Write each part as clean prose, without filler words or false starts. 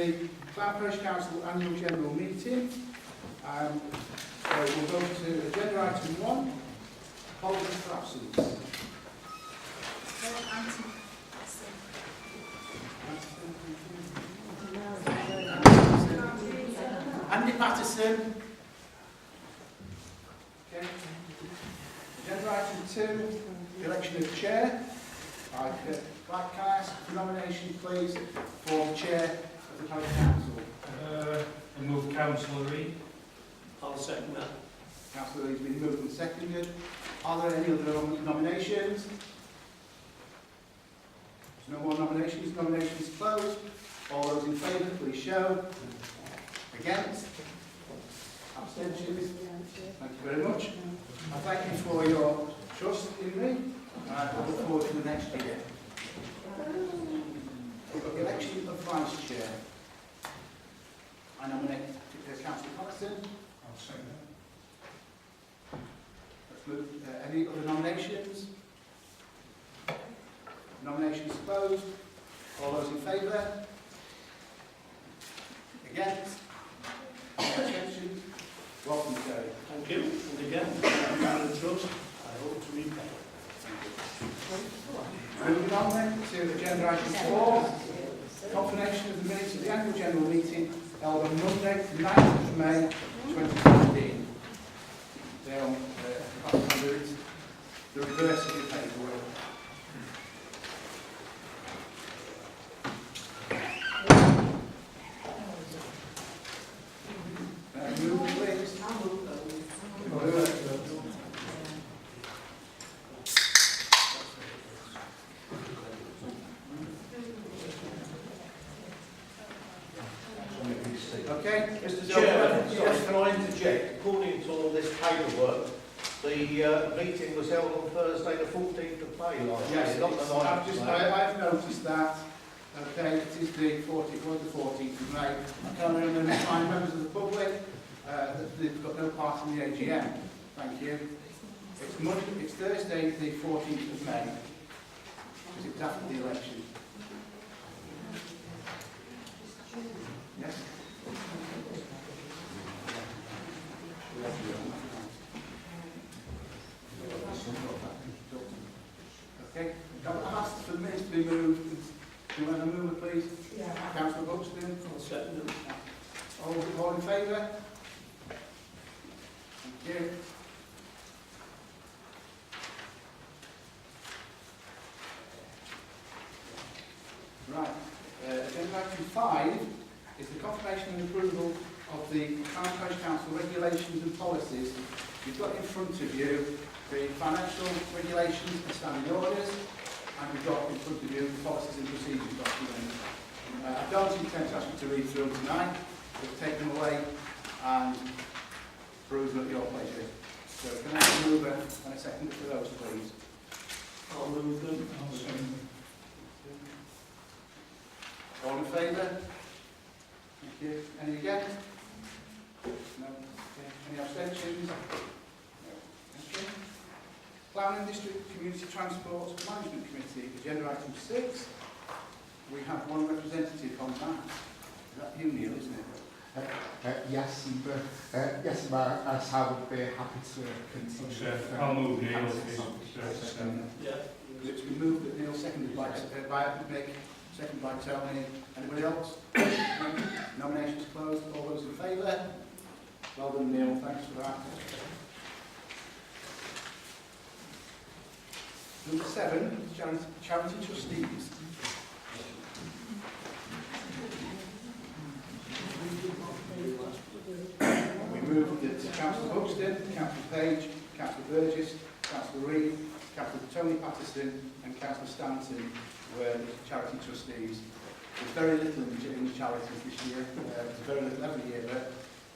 the Clowne Parish Council Annual General Meeting. So we'll go to agenda item 1, apologies for absence. Andy Patterson. Okay. Agenda item 2, election of chair. Can I ask for nomination, please, for the chair of the Parish Council? I move Councillor Reid. I'll second that. Councillor Reid's been moved and seconded. Are there any other nominations? There's no more nominations. Nominations closed. All those in favour, please show. Against? Abstentions? Thank you very much. I thank you for your trust in me. I look forward to the next year. We've got the election of Vice Chair. I nominate Councillor Patterson. I'll second that. Let's move. Any other nominations? Nominations closed. All those in favour? Against? Abstentions? Welcome, Terry. Thank you. And again, I'm the trust. I hope to repay. Moving on then to agenda item 4, confirmation of the minutes of the annual general meeting held on Monday, 9th of May 2015. They're on the reverse of your paperwork. Move, please. Okay, Mr. So, Chairman, yes. can I interject? According to all this paperwork, the meeting was held on Thursday the 14th of May last year, Yes, not the 9th of May. I've noticed that. Okay, it is the 14th of May. I can only remind members of the public that they've got no part in the AGM. Thank you. It's Monday, it's Thursday, the 14th of May, because it's after the election. Yes? Okay, I've asked for the minutes to be moved. Do you want to move it, please? Yeah. Councillor Buxton. I'll second it. All in favour? Thank you. Right. Agenda item 5 is the confirmation and approval of the Clowne Parish Council regulations and policies. You've got in front of you the financial regulations and standing orders, and we've got in front of you the policies and procedures document. I don't intend to ask you to read through them tonight, but take them away and peruse them at your pleasure. So can I have a mover and a second for those, please? I'll move them. I'll second All in favour? Thank you. Any against? No. Okay. Any abstentions? No. Okay. Clowne District Community Transport Management Committee, agenda item 6. We have one representative on that. Is that you, Neil, isn't it? Yes, I would be happy to continue. I'll move Neil. Yeah. It's been moved that Neil, seconded by Mick, seconded by Tony. Anybody else? Nominations closed. All those in favour? Well done, Neil. Thanks for that. Number 7, charity trustees. We move that Councillor Buxton, Councillor Paish, Councillor Burgess, Councillor Reid, Councillor Tony Patterson and Councillor Stanton were charity trustees. There's very little in the charities this year. There's very little every year, but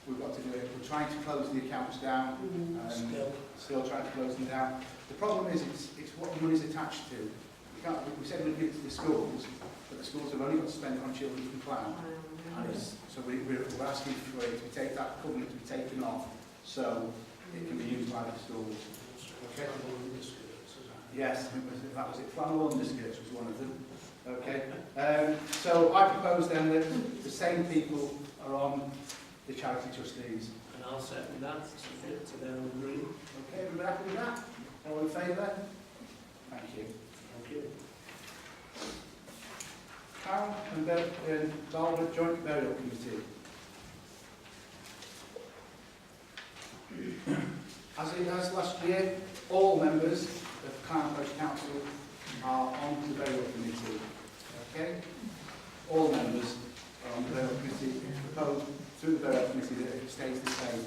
we've got to do it. We're trying to close the accounts down. Still trying to close them down. The problem is it's what the money's attached to. We said we'd give it to the schools, but the schools have only got to spend it on children from Clowne. So we're asking for it to take that covenant to be taken off, so it can be used by the schools. Okay. Yes, that was it. Flannel underskirts was one of them. Okay, so I propose then that the same people are on the charity trustees. And I'll second that, subject to their agreement. Okay, everybody happy with that? All in favour? Thank you. Thank you. Clowne and Barwood Joint Burial Committee. As last year, all members of Clowne Parish Council are on the burial committee. Okay? All members are on the burial committee. It's proposed through the burial committee that it stays the same.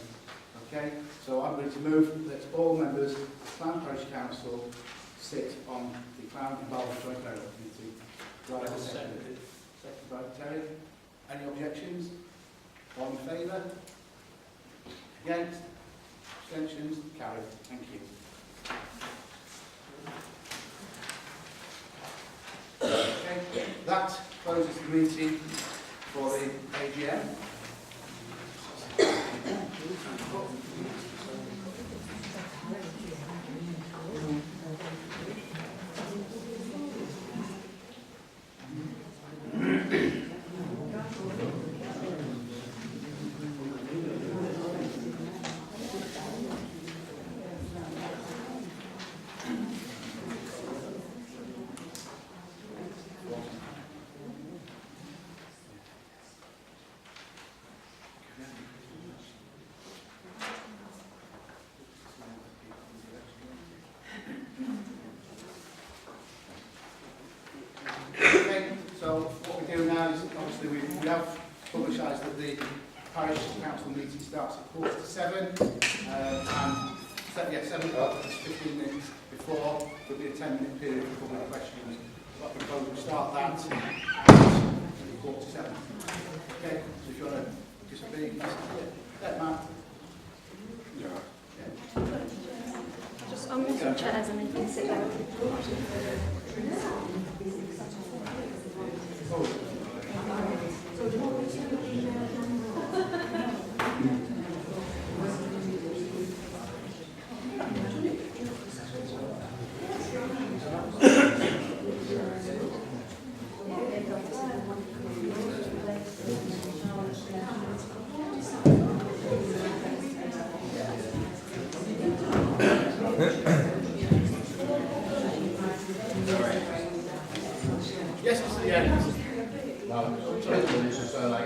Okay? So I'm going to move that all members of Clowne Parish Council sit on the Clowne and Barwood Joint Burial Committee. Do I have a second? Second by Terry. Any objections? All in favour? Against? Abstentions? Carried. Thank you. Okay, that closes the meeting for the AGM. So what we do now is, obviously, we have publicised that the parish council meeting starts at 6:45, and 7 o'clock is 15 minutes before. There'll be a 10-minute period for public questions. I propose we start that at 6:45. Okay, so if you want to just be, that Matt. Just I'll move some chairs and then you can sit down. Yes, Mr. Yeanes.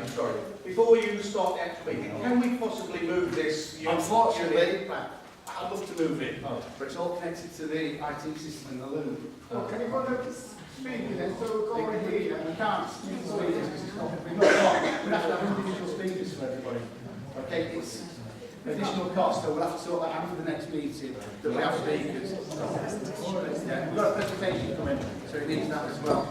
Sorry. Before you start the actual meeting, can we possibly move this? Unfortunately, I'd love to move it, but it's all connected to the IT system and the loom. Can you go to speaking then, so we'll go on here? We can't speak to speakers because it's not, we have to have individual speakers for everybody. Okay, it's additional cost, so we'll have to sort that out for the next meeting, that we have speakers. Yeah, we've got a presentation coming, so it needs that as well.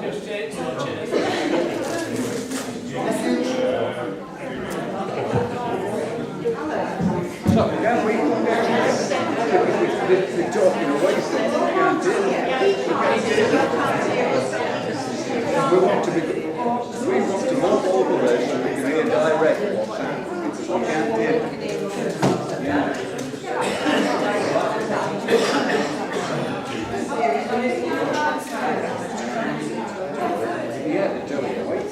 Just take some chairs. They're talking away, so we can't do it. We want to move over there so we can hear direct what's happening. We can't do it. Yeah. Yeah, they're doing it. Wait.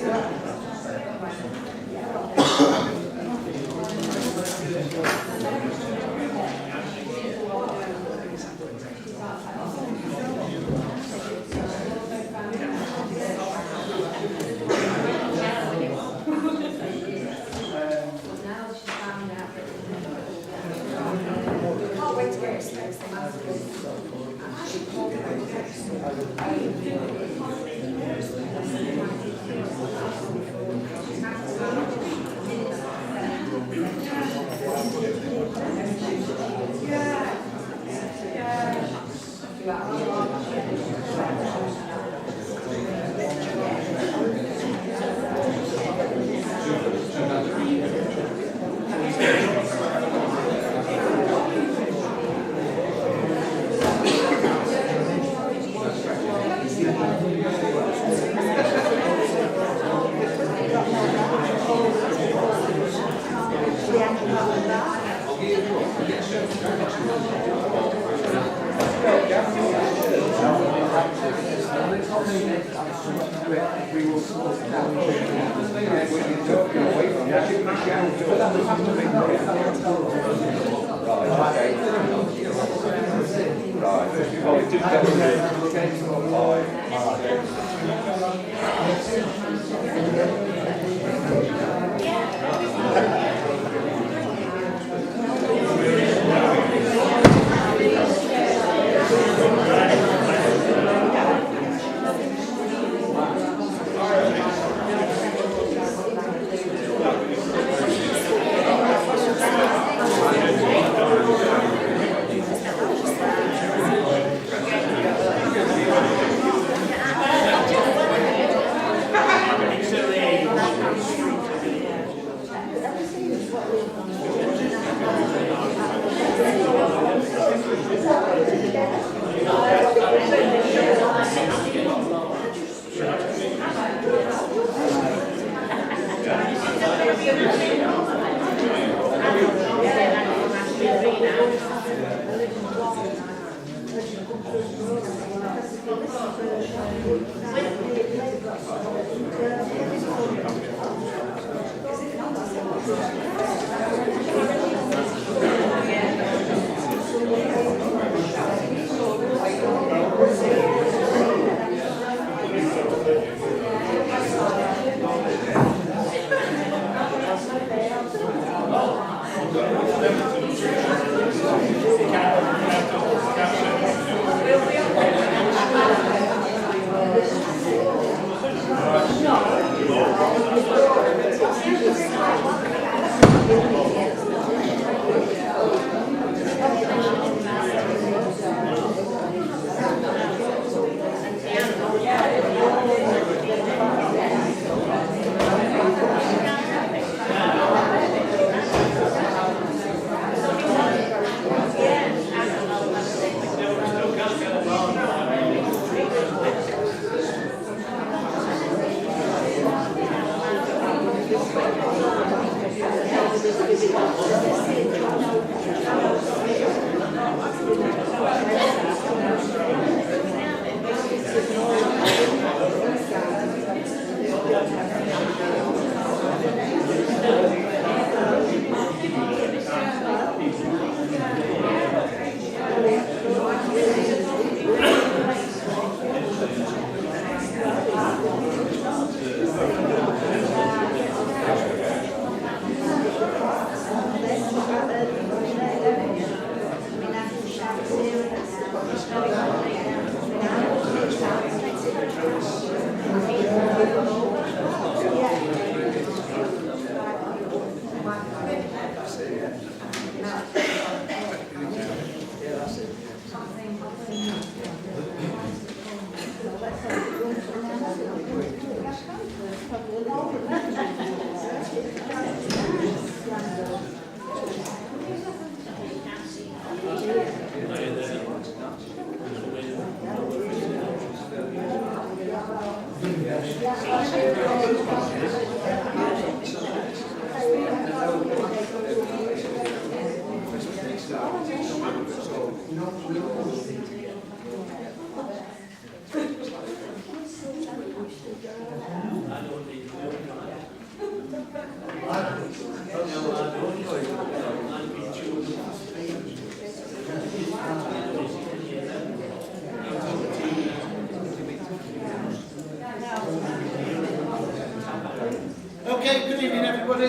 Okay, good evening everybody.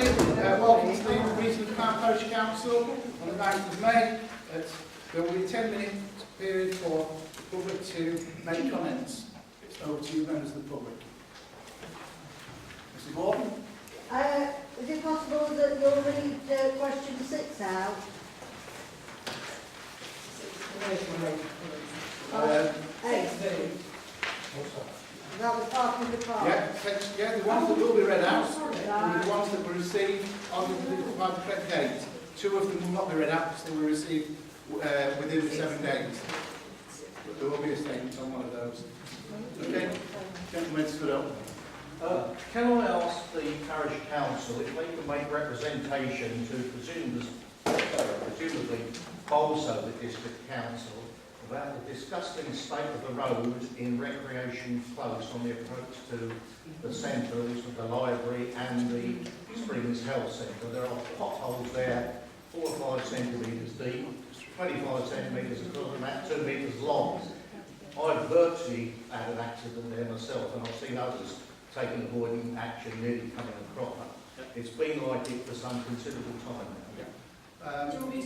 Welcome to the meeting of the Clowne Parish Council on the 9th of May. There will be a 10-minute period for the public to make comments. It's over to you, members of the public. Mr. Gordon? Is it possible that you'll read question 6 out? Eight. That was part of the part. Yeah, the ones that will be read out are the ones that were received by the correct date. 2 of them will not be read out because they were received within the 7 days. But there will be a statement on one of those. Okay? Gentlemen, stood up. Can I ask the parish council if they can make representation to presumed also the District Council about the disgusting state of the road in Recreation Close on the approach to the centres of the library and the Springs Health Centre. There are potholes there, 4 or 5 centimetres deep, 25 centimetres across, and about 2 metres long. I've virtually had an accident there myself, and I've seen others taking avoiding action, nearly coming a cropper. It's been like it for some considerable time now.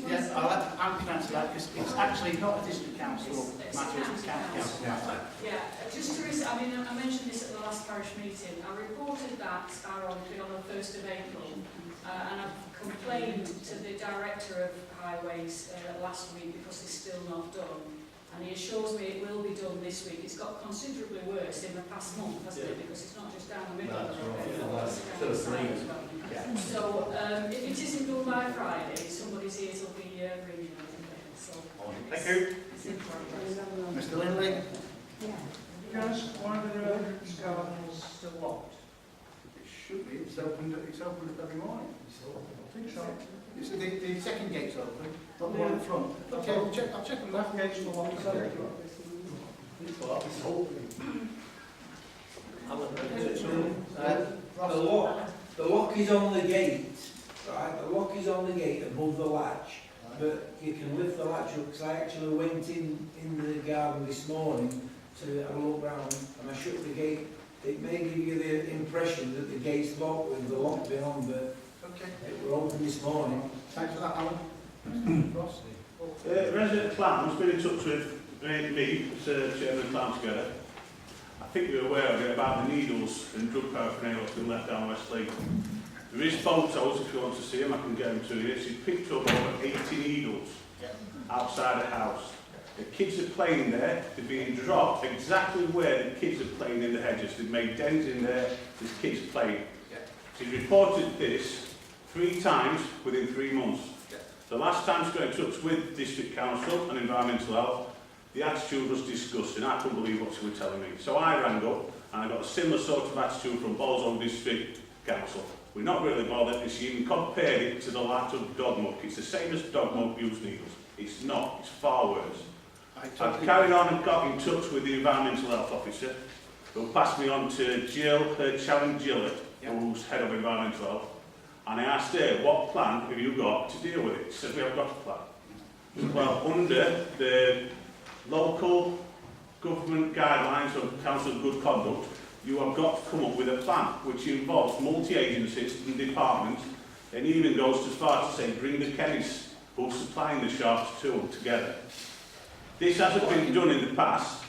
Yes, I can answer that because it's actually not a district council matter, it's a county council matter. Yeah, just to, I mean, I mentioned this at the last parish meeting. I reported that, ironically, on the 1st of April, and I've complained to the director of highways last week because it's still not done. And he assures me it will be done this week. It's got considerably worse in the past month, hasn't it? Because it's not just down the middle of the road, it's down the side as well. So if it isn't done by Friday, somebody's ears will be ringing, I think. So Thank you. it's in progress. Mr Lindley? Yes, why are the residents' gardens still locked? It should be, it's opened every morning. I think so. It's the second gate's open, not the one in front. Okay, I'll check on that. That gate's still locked. The lock is on the gate, right? The lock is on the gate above the latch, but you can lift the latch up because I actually went in the garden this morning to have a look round and I shut the gate. It may give you the impression that the gate's locked with the lock being on, but it was open this morning. Thanks for that, Alan. Ross? Resident Clowne has been in touch with me, Chairman Clowne together. I think you're aware of it about the needles and drug paraphernalia that's been left down West Lake. There is photos, if you want to see them, I can get them to you. She's picked up over 80 needles outside the house. The kids are playing there, they're being dropped exactly where the kids are playing in the hedges. They've made dens in there, there's kids playing. She's reported this 3 times within 3 months. The last time she got in touch with District Council and Environmental Health, the attitude was disgusting. I couldn't believe what she was telling me. So I rang up and I got a similar sort of attitude from Bolzone District Council. We're not really bothered, and she even compared it to the likes of dog muck. It's the same as dog muck used needles. It's not, it's far worse. I've carried on and got in touch with the Environmental Health Officer, who passed me on to Jill, Challenge Gillett, who's Head of Environmental Health, and I asked her, what plan have you got to deal with it? She said, we haven't got a plan. Well, under the local government guidelines of Council of Good Conduct, you have got to come up with a plan which involves multi-agencies and departments, and even goes as far to say bring the chemists who are supplying the sharps to them together. This hasn't been done in the past.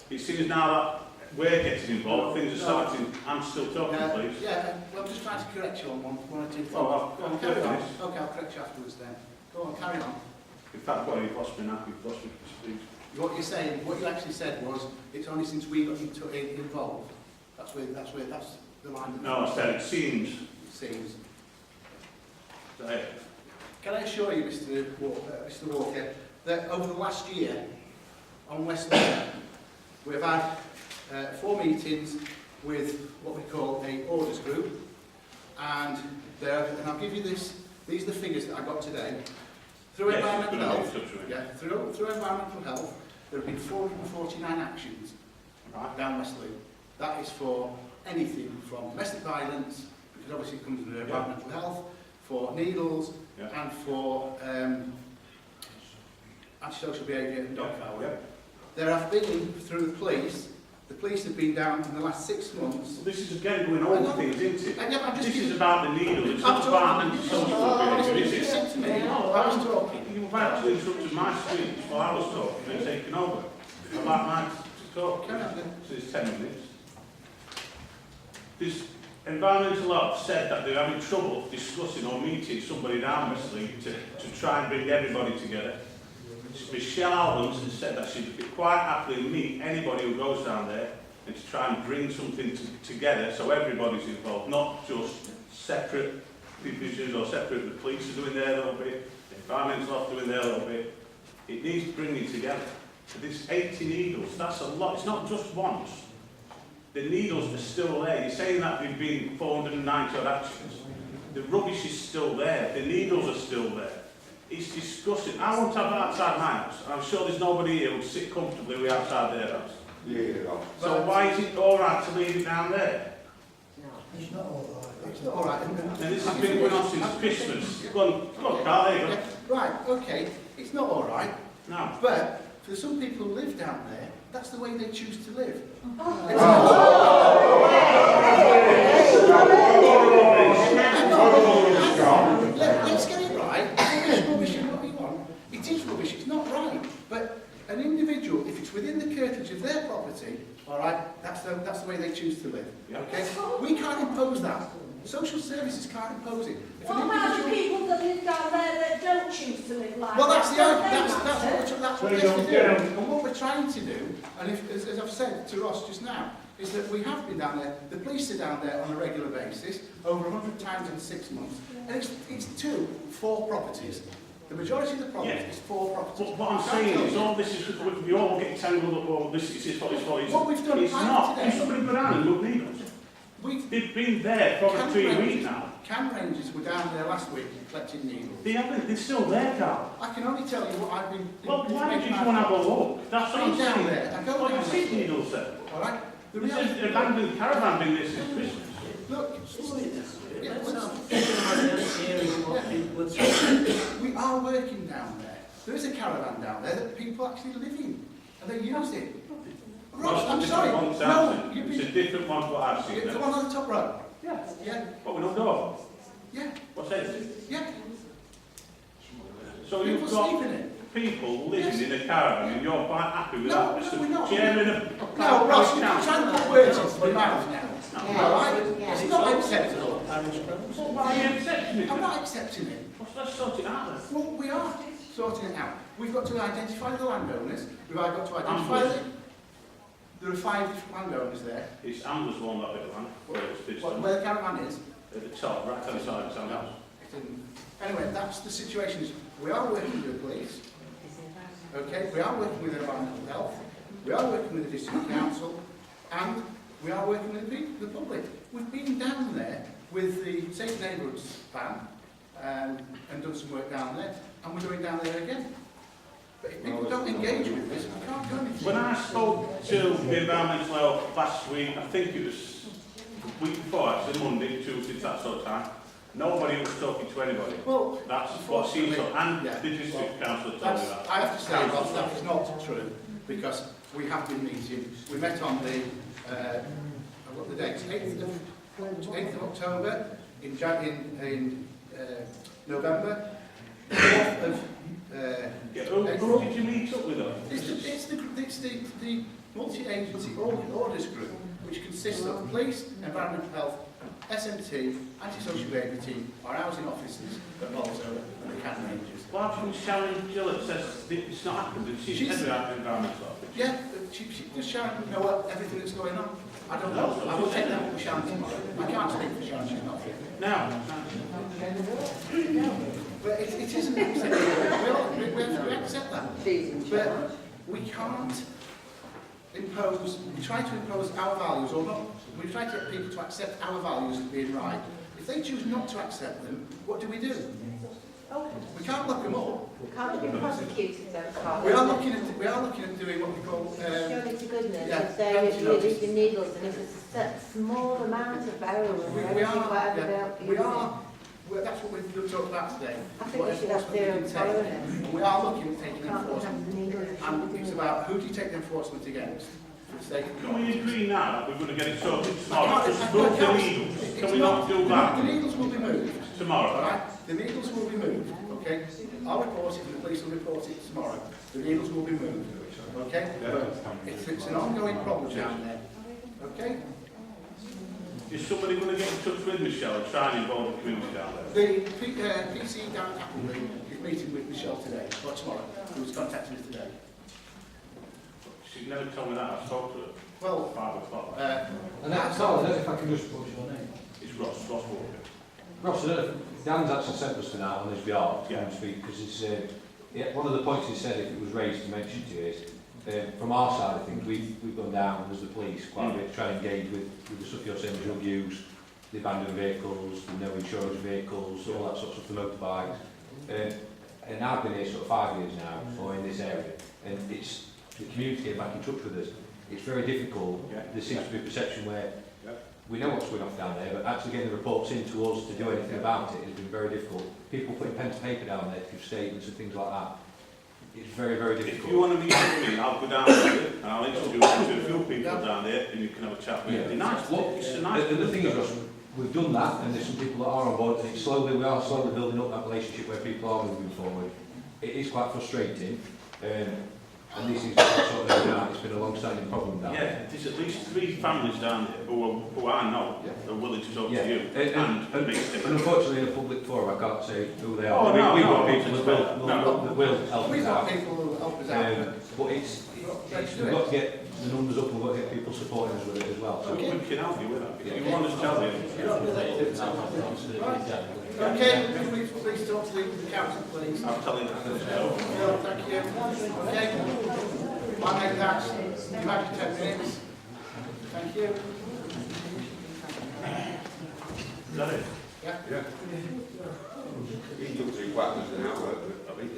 It seems now that we're getting involved, things are starting. I'm still talking, please. Yeah, well, I'm just trying to correct you on one or two things. Oh, Go on, carry on. Okay, I'll correct you afterwards then. Go on, carry on. In fact, well, you've lost me now, you've lost me, please. What you're saying, what you actually said was, it's only since we got involved. That's the line. That No, I said it seems. Seems. Right. Can I assure you, Mr. Walker, that over the last year on West Lake, we've had 4 meetings with what we call a orders group, and I'll give you this. These are the figures that I got today. Through environmental health, through environmental health, there have been 449 actions down West Lake. That is for anything from domestic violence, because obviously it comes under environmental health, for needles, and for antisocial behaviour and dog fowl. There have been, through the police have been down in the last 6 months. Well, this is again going over things, isn't it? This is about the needle, it's not about antisocial behaviour, is it? I was talking. You've actually interrupted my speech while I was talking and taken over. About my talk. So it's 10 minutes. This environmental health said that they're having trouble discussing or meeting somebody down Wesley to try and bring everybody together. Michelle Albans has said that she'd quite happily meet anybody who goes down there and to try and bring something together so everybody's involved, not just separate divisions or separate. The police are doing their little bit, the environmental health doing their little bit. It needs bringing together. So this 80 needles, that's a lot. It's not just once. The needles are still there. You're saying that there've been 490 odd actions. The rubbish is still there. The needles are still there. It's disgusting. I want to have that outside my house. I'm sure there's nobody here who'd sit comfortably with outside their house. Yeah. So why is it all right to leave it down there? It's not all right. It's not all right. And this has been going on since Christmas. Go on, Carl, there you go. Right, okay, it's not all right, No. but for some people who live down there, that's the way they choose to live. Let's get it right. Rubbish is what we want. It is rubbish, it's not right. But an individual, if it's within the curtilage of their property, all right, that's the way they choose to live. Okay? We can't impose that. Social services can't impose it. If What about the people that live down there that don't choose to live like well, that? that's what we're trying to do. And what we're trying to do, and if, as I've said to Ross just now, is that we have been down there, the police are down there on a regular basis, over 100 times in 6 months, and it's 4 properties. The majority of the properties is 4 properties. But what I'm saying is all this is, we all get tangled up, all this is what it's for. What we've done it's not. today, If somebody go down and look needles. They've been there for over 3 weeks now. Can Rangers were down there last week collecting needles. They haven't, they're still there, Carl. I can only tell you what I've been... Well, why don't you just want to have a look? That's what I'm down saying. there. I go Well, down you see there. needles there. All right? The There's reality, an abandoned caravan been there since Christmas. look, Let's have a hearing what people would say. we are working down there. There is a caravan down there that people actually live in, and they use it. Ross, I'm sorry. No, you've It's a been... different one to what I've seen. The one on the top row? Yeah. Yeah, But we don't go. yeah, What's it? yeah. So People you've sleep got in it. people living in a caravan and you're quite happy with No, that, no, we're Mr. not. Chairman of No, Ross, you're Council. trying to put words into my mouth now. All right? It's not acceptable. Well, why are you accepting it? I'm not accepting it. Let's sort it out then. Well, we are sorting it out. We've got to identify the landowners. We've got to identify the... There are 5 different landowners there. It's Amber's one, that bit of land. Where it's this one. Where the caravan is. At the top, right hand side of Amber's. Anyway, that's the situation. We are working with the police. Okay, we are working with environmental health. We are working with the district council. And we are working with the public. We've been down there with the Safe Neighbourhoods van and done some work down there. And we're going down there again. But if people don't engage with this, we can't do anything. When I spoke to the environmental health last week, I think it was the week before, actually, Monday, Tuesday, that sort of time, nobody was talking to anybody. Well, That's what she saw, and yeah. the district council told me that. I have to say, Ross, that is not true, because we have been meeting. We met on the, what the dates, 8th of October, in November, 4th of Who did you meet up with them? It's the multi-agency orders group, which consists of police, environmental health, SMT, anti-social behaviour team, our housing officers, but also the Can Rangers. Well, how come Sharon Gillett says it's not happened, and she's head of environmental health? Yeah, does Sharon know everything that's going on? I don't know. I will take that up with Sharon tomorrow. I can't speak for Sharon, she's not here. Now, But it isn't acceptable. We accept that. But we can't impose, we try to impose our values, or not, we try to get people to accept our values as being right. If they choose not to accept them, what do? We can't lock them up. Can't be prosecuted though, Carl. We are looking at doing what we call Show it to goodness, yeah, if they're notice. using needles, and if it's a small amount of heroin, well, that's what we've talked about today. I think we should have zero tolerance. And we are looking at taking Can't enforcement. have needles. And it's about who do you take the enforcement against? can we agree now that we're going to get it sorted tomorrow? Just move the needles. Can we not do The that needles will be moved. tomorrow? Alright? The needles will be moved. Okay? I'll report it and the police will report it tomorrow. The needles will be moved. Okay? It's an ongoing problem down there. Okay? Is somebody going to get in touch with Michelle and try and involve the community down there? The PC down at Appleby is meeting with Michelle today, or tomorrow, who was contacting us today. She's never told me that. I spoke to her Well, at 5 o'clock. And that's all, if I can just push your name. It's Ross Walker. Ross, Dan's actually sent us tonight on his behalf to Yeah. come and speak, because it's, one of the points he said, if it was raised to mention to you, is from our side, I think we've gone down as the police quite a bit to try and engage with the stuff you're saying, drug use, the abandoned vehicles, the no insurance vehicles, all that sort of stuff, the motorbikes. and I've been here sort of 5 years now, or in this area, and it's the community getting back in touch with us. It's very difficult. There seems to be a perception where we know what's going off down there, but actually getting the reports into us to do anything about it has been very difficult. People putting pen to paper down there to give statements and things like that. It's very, very difficult. If you want to meet with me, I'll go down there and I'll introduce you to a few people down there and you can have a chat with them. They're nice. Look, it's a nice. And the thing is, Ross, we've done that, and there's some people that are on board, and we are slowly building up that relationship where people are moving forward. It is quite frustrating, and this is sort of, it's been a long-standing problem down there. There's at least 3 families down there who I know are willing to talk to you. And unfortunately, in a public forum, I can't say who they are. Oh, no, we've no, got people that will help us We've out. got people who help us out. But we've got to get the numbers up, and we've got to get people supporting us with it as well. So we can help you with that. If you want us to tell you. Okay, can we please talk to the council, please? I'm telling you. No, thank you. Okay. My name is Ash. You've had your 10 minutes. Thank you. Is that it? Yeah. He took 3 quarters of an hour, but I think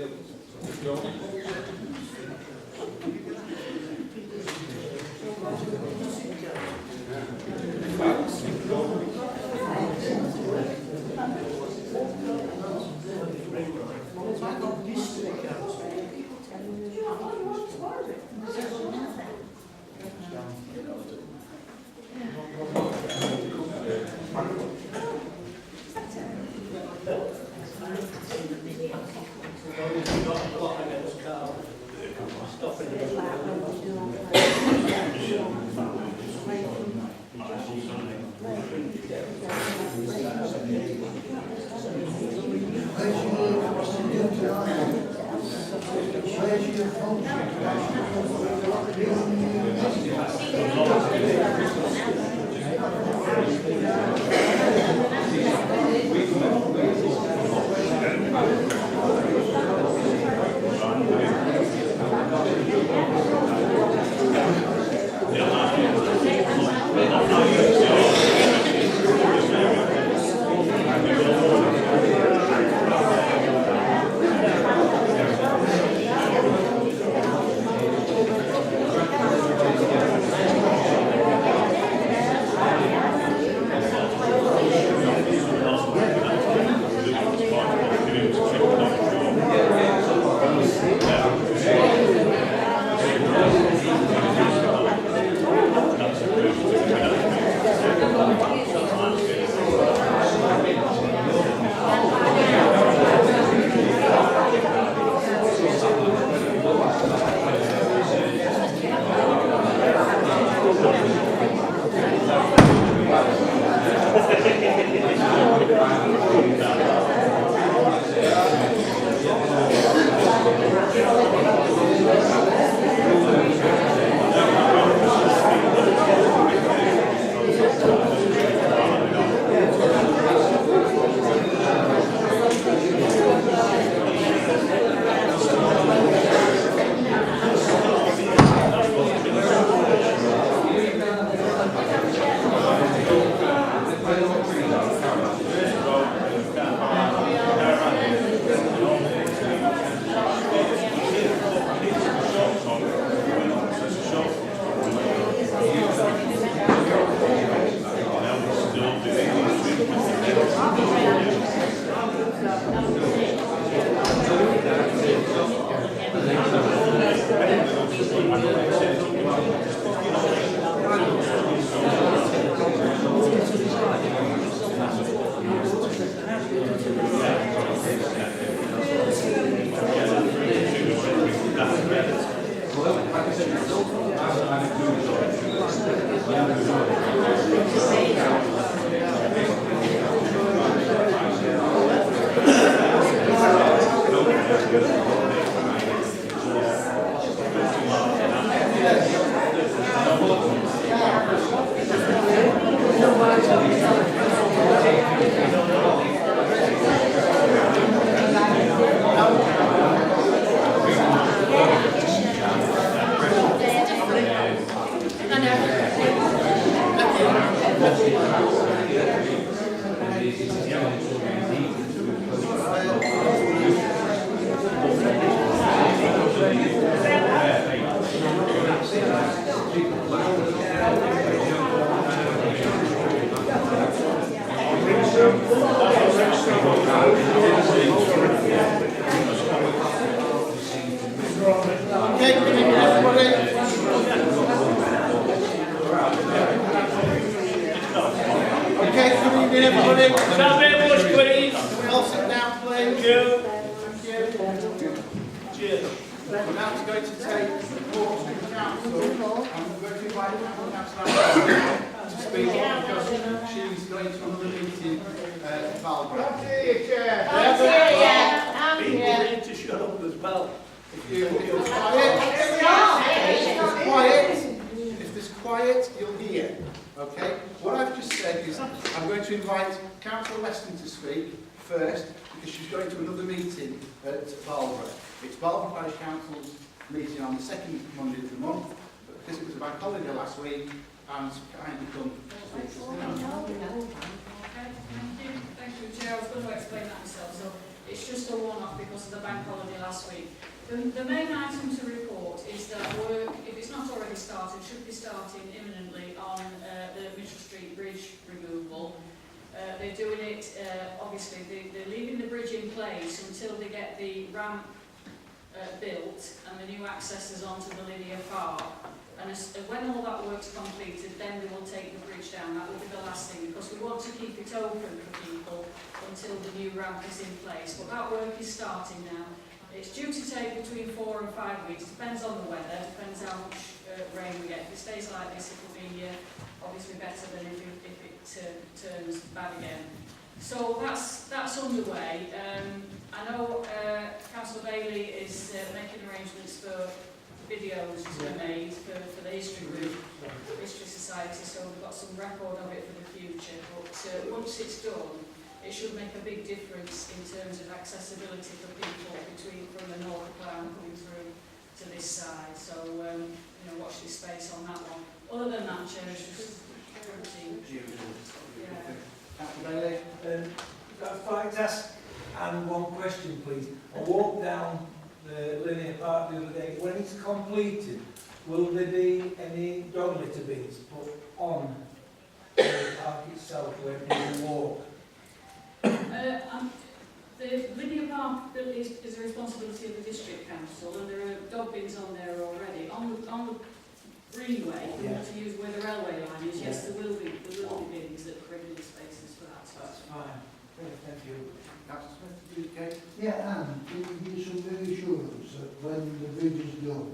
morning, everybody. Thank you very much, please. Can we all sit down, please? Thank you. Thank you. Cheers. We're now going to take reports from the council. I'm going to invite Councillor to speak because she's going to another meeting at Valbra. People need to shut up as well. If there's quiet, you'll hear. Okay? What I've just said is I'm going to invite Councillor Weston to speak first because she's going to another meeting at Valbra. It's Valbra Parish Council's meeting on the second Monday of the month, but because it was a bank holiday last week, I'm kind of come to speak to now. Thank you, Chair. I was going to explain that myself. So it's just a one-off because of the bank holiday last week. The main item to report is that work, if it's not already started, should be starting imminently on the Mitchell Street Bridge removal. They're doing it, obviously, they're leaving the bridge in place until they get the ramp built and the new accesses onto the linear park. And when all that work's completed, then they will take the bridge down. That will be the last thing because we want to keep it open for people until the new ramp is in place. But that work is starting now. It's due to take between 4 and 5 weeks. Depends on the weather, depends how much rain we get. If it stays like this, it will be obviously better than if it turns bad again. So that's underway. I know Councillor Bailey is making arrangements for videos to be made for the History Group, History Society, so we've got some record of it for the future. But once it's done, it should make a big difference in terms of accessibility for people from the north of Clowne coming through to this side. So, watch this space on that one. Other than that, Chair, it's just routine. Yeah. Councillor Bailey? I'd like to ask Anne one question, please. I walked down the linear park the other day. When it's completed, will there be any dog litter bins put on the park itself where people walk? The linear park is the responsibility of the district council, and there are dog bins on there already. On the greenway, to use where the railway line is, yes, there will be bins that create the spaces for that. That's fine. Thank you. Councillor Smith, okay? Yeah, and can you give some reassurance that when the bridge is done,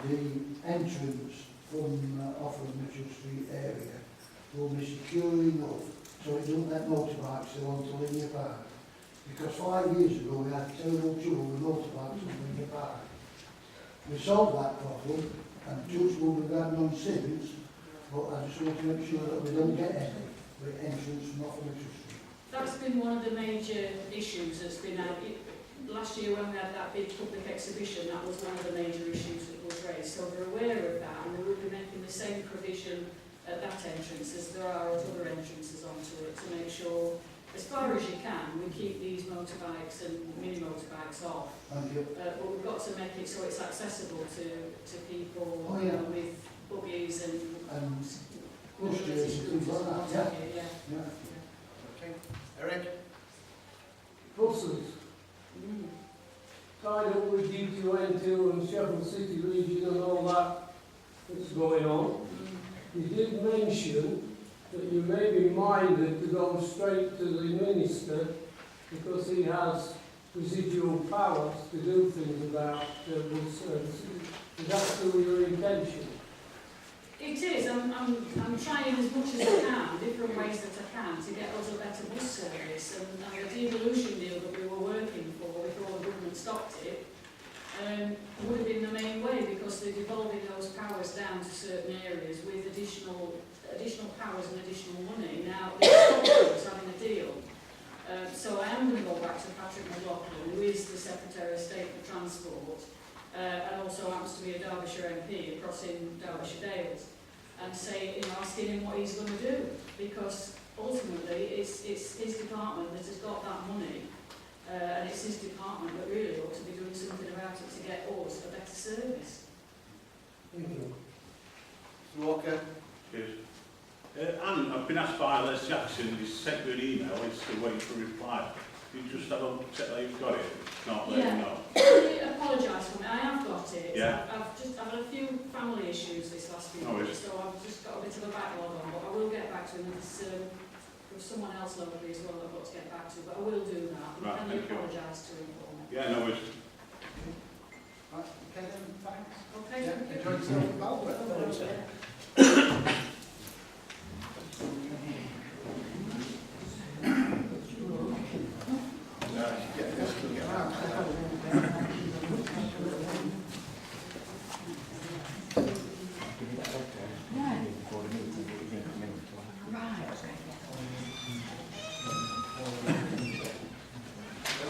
the entrance from off of Mitchell Street area will be secure enough so it doesn't let motorbikes go onto Linear Park? Because 5 years ago we had terrible trouble with motorbikes on Linear Park. We solved that problem and touch wood we've had none since, but I just want to make sure that we don't get any with entrance from off of Mitchell Street. That's been one of the major issues that's been out. Last year when we had that big public exhibition, that was one of the major issues that was raised. So they're aware of that and they will be making the same provision at that entrance as there are at other entrances onto it to make sure, as far as you can, we keep these motorbikes and mini motorbikes off. Thank you. But we've got to make it so it's accessible to people with buggies and pushchairs and things like that, yeah. Okay. Eric? Buses. Tied up with D2N2 and Sheffield City region and all that's going on. You did mention that you may be minded to go straight to the Minister because he has residual powers to do things about bus services. Is that still your intention? It is. I'm trying as much as I can, different ways that I can, to get us a better bus service. And the devolution deal that we were working for before the government stopped it would have been the main way because they're devolving those powers down to certain areas with additional powers and additional money. Now, they're stopping us having a deal. So I am going to go back to Patrick McLaughlin, who is the Secretary of State for Transport, and also happens to be a Derbyshire MP across in Derbyshire Dales, and say, asking him what he's going to do, because ultimately it's his department that has got that money, and it's his department that really ought to be doing something about it to get us a better service. Thank you. Mr. Walker? Cheers. Anne, I've been asked by Les Jackson, he's sent me an email, he's still waiting for a reply. You just have a check that you've got it, if not, let him know. I apologise for me, I have got it. Yeah. I've had a few family issues this last few weeks, so I've just got a bit of a backlog on, but I will get back to him. There's some someone else locally as well that I've got to get back to, but I will do that. Right, Can thank you you. apologise to inform me? Yeah, no worries. Right, okay then, thanks. Okay, Yeah, thank you. enjoy yourself in Balborough.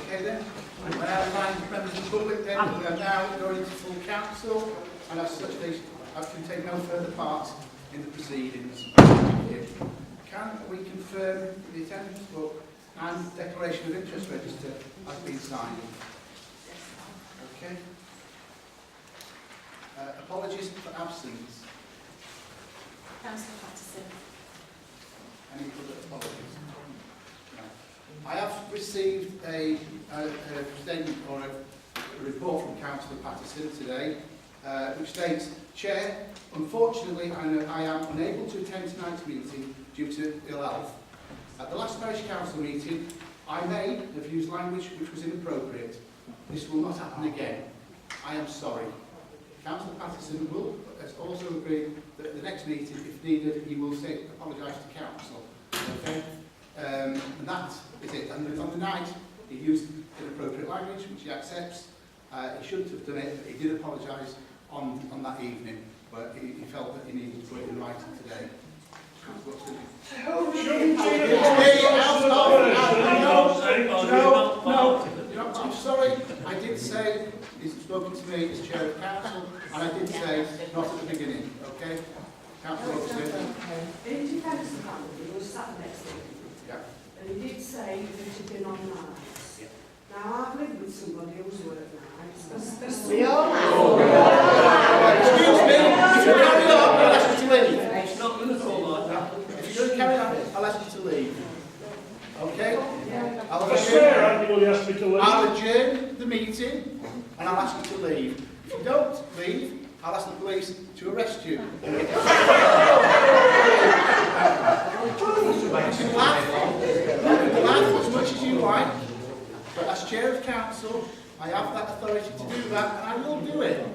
Okay then, members of the public then, we are now going to full council, and as such they can take no further part in the proceedings. Can we confirm the attendance book and declaration of interest register has been signed? Okay. Apologies for absence. Councillor Patterson. Any other apologies? No. I have received a statement or a report from Councillor Patterson today, which states, Chair, unfortunately I am unable to attend tonight's meeting due to ill health. At the last parish council meeting, I may have used language which was inappropriate. This will not happen again. I am sorry. Councillor Patterson has also agreed that at the next meeting, if needed, he will apologise to council. Okay? And that is it. And on the night, he used inappropriate language, which he accepts. He shouldn't have done it, but he did apologise on that evening, but he felt that he needed to put it in writing today. No, I'm sorry. I did say he's spoken to me as chair of council, and I did say not at the beginning. Okay, councillor Oxford. In defence of that, he was sat next to him. Yeah. And he did say that he'd been on nights. Now, I've lived with somebody who's worked nights. We all have. Excuse me. If you carry on, I'll ask you to leave. It's not going to fall like that. If you're going to carry on, I'll ask you to leave. Okay? I swear anybody asked me to leave. I'll adjourn the meeting and I'll ask you to leave. If you don't leave, I'll ask the police to arrest you. You can laugh as much as you like, but as chair of council, I have that authority to do that and I will do it.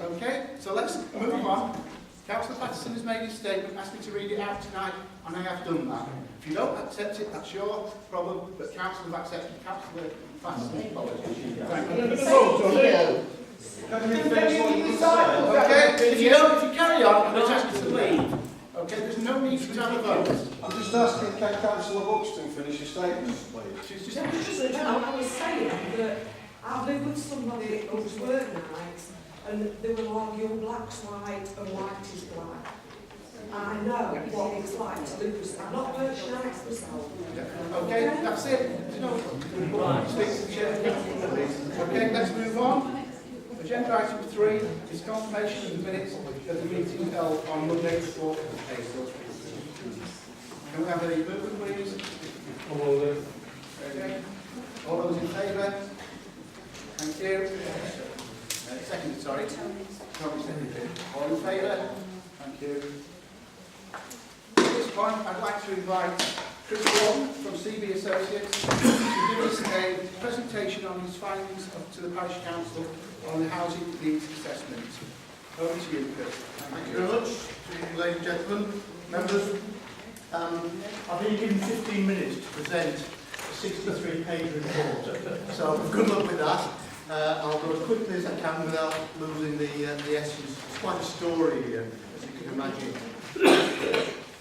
Okay? So let's move on. Councillor Patterson has made his statement, asked me to read it out tonight, and I have done that. If you don't accept it, that's your problem, but council have accepted Councillor Patterson's apology. Thank you. Okay, if you carry on, I'm going to ask you to leave. Okay, there's no need for you to have a vote. I'm just asking, can Councillor Buxton finish his statement, please? She's just I was saying that I've lived with somebody who's worked nights, and they will argue black's white and white is black. I know what it's like to live with. I've not worked nights myself. okay, that's it. You know, speak to the chair. Okay, let's move on. Agenda item 3 is confirmation of the minutes of the meeting held on Monday, the 4th of April. Can we have a movement, please? Okay. All those in favour? Thank you. Seconded, sorry. Tony seconded. All in favour? Thank you. At this point, I'd like to invite Chris Clowne from CB Associates to give us a presentation on his findings to the Parish Council on the housing needs assessment. Over to you, Chris. Thank you very much, ladies and gentlemen, members. I've been given 15 minutes to present a 63-page report, so good luck with that. I'll go as quickly as I can without losing the essence. It's quite a story here, as you can imagine.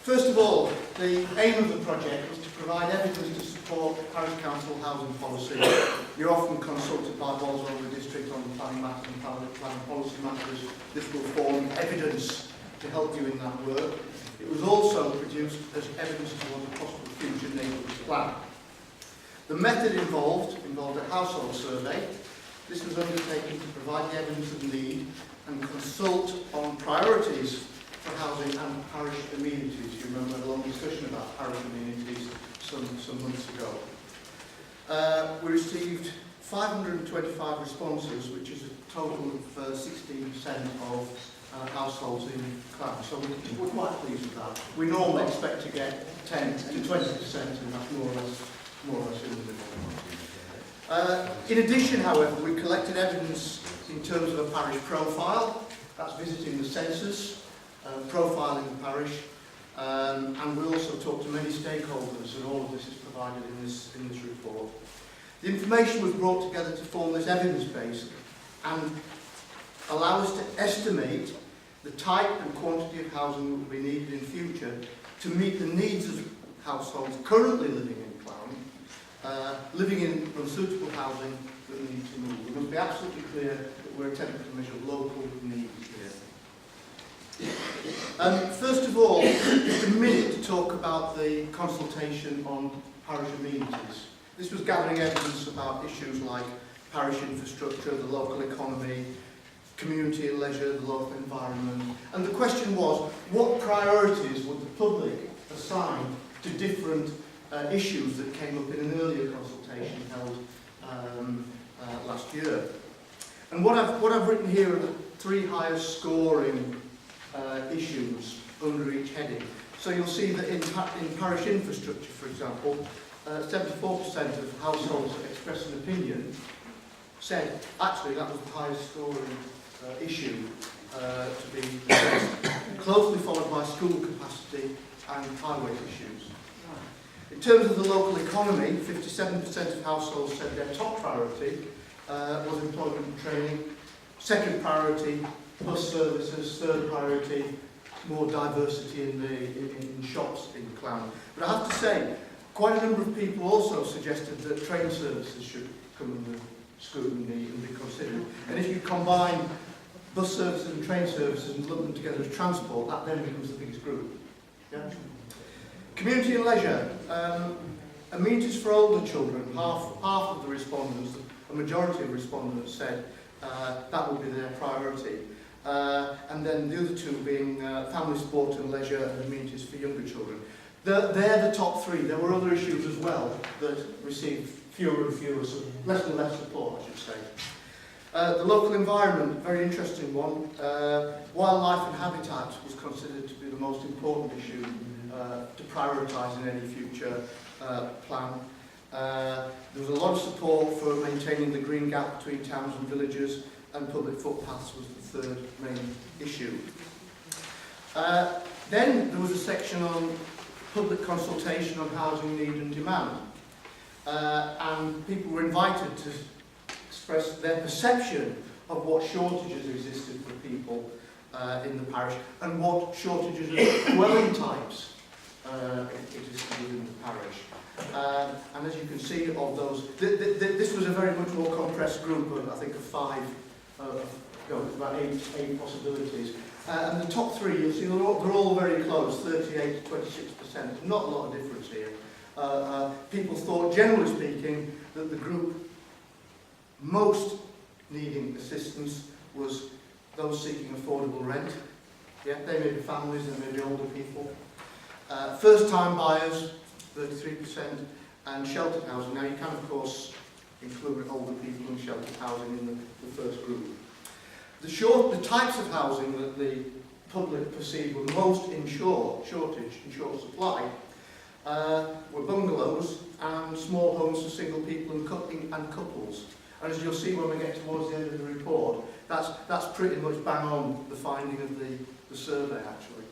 First of all, the aim of the project was to provide evidence to support Parish Council housing policy. You're often consulted by Walsall District on planning matters and planning policy matters. This will form evidence to help you in that work. It was also produced as evidence towards a possible future neighbourhood plan. The method involved a household survey. This was undertaken to provide the evidence of need and consult on priorities for housing and parish amenities. You remember a long discussion about parish amenities some months ago. We received 525 responses, which is a total of 16% of households in Clowne. So we're quite pleased with that. We normally expect to get 10 to 20%, and that's more or less in the middle. In addition, however, we collected evidence in terms of a parish profile. That's visiting the census, profiling the parish, and we also talked to many stakeholders, and all of this is provided in this report. The information was brought together to form this evidence base and allow us to estimate the type and quantity of housing that will be needed in future to meet the needs of households currently living in Clowne, living in unsuitable housing that need to move. We must be absolutely clear that we're attempting to measure local needs here. First of all, just a minute to talk about the consultation on parish amenities. This was gathering evidence about issues like parish infrastructure, the local economy, community and leisure, the local environment. And the question was, what priorities would the public assign to different issues that came up in an earlier consultation held last year? And what I've written here are the 3 highest scoring issues under each heading. So you'll see that in parish infrastructure, for example, 74% of households that expressed an opinion said actually that was the highest scoring issue to be addressed, closely followed by school capacity and highway issues. In terms of the local economy, 57% of households said their top priority was employment and training, second priority bus services, third priority more diversity in shops in Clowne. But I have to say, quite a number of people also suggested that train services should come under scrutiny and be considered. And if you combine bus services and train services and lump them together as transport, that then becomes the biggest group. Yeah? Community and leisure. Amenities for older children. Half of the respondents, a majority of respondents said that would be their priority. And then the other 2 being family sport and leisure and amenities for younger children. They're the top 3. There were other issues as well that received fewer and fewer, so less and less support, I should say. The local environment, very interesting one. Wildlife and habitat was considered to be the most important issue to prioritise in any future plan. There was a lot of support for maintaining the green gap between towns and villages, and public footpaths was the 3rd main issue. Then there was a section on public consultation on housing need and demand. And people were invited to express their perception of what shortages existed for people in the parish and what shortages of dwelling types existed within the parish. And as you can see of those, this was a very much more compressed group of, I think, of 5, about 8 possibilities. And the top 3, you'll see they're all very close, 38 to 26%. Not a lot of difference here. People thought, generally speaking, that the group most needing assistance was those seeking affordable rent. Yeah, they may be families, they may be older people. First-time buyers, 33%, and sheltered housing. Now, you can, of course, include older people in sheltered housing in the first group. The types of housing that the public perceived were most in short supply were bungalows and small homes for single people and couples. And as you'll see when we get towards the end of the report, that's pretty much bang on the finding of the survey, actually.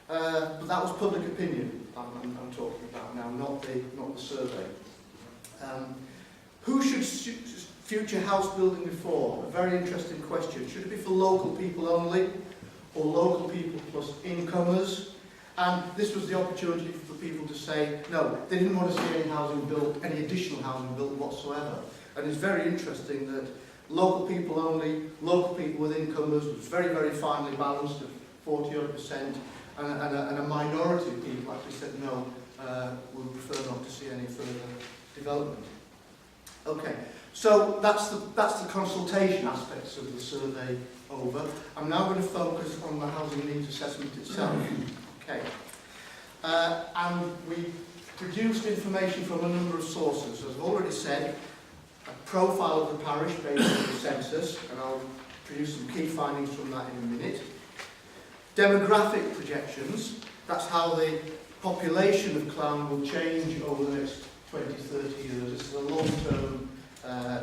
But that was public opinion I'm talking about now, not the survey. Who should future house building be for? A very interesting question. Should it be for local people only, or local people plus incomers? And this was the opportunity for people to say, no, they didn't want to see any housing built, any additional housing built whatsoever. And it's very interesting that local people only, local people with incomers was very, very finely balanced at 40-odd%, and a minority of people actually said no, we would prefer not to see any further development. Okay, so that's the consultation aspects of the survey over. I'm now going to focus on the housing needs assessment itself. Okay, and we produced information from a number of sources. As I've already said, a profile of the parish based on the census, and I'll produce some key findings from that in a minute. Demographic projections, that's how the population of Clowne will change over the next 20, 30 years. This is a long-term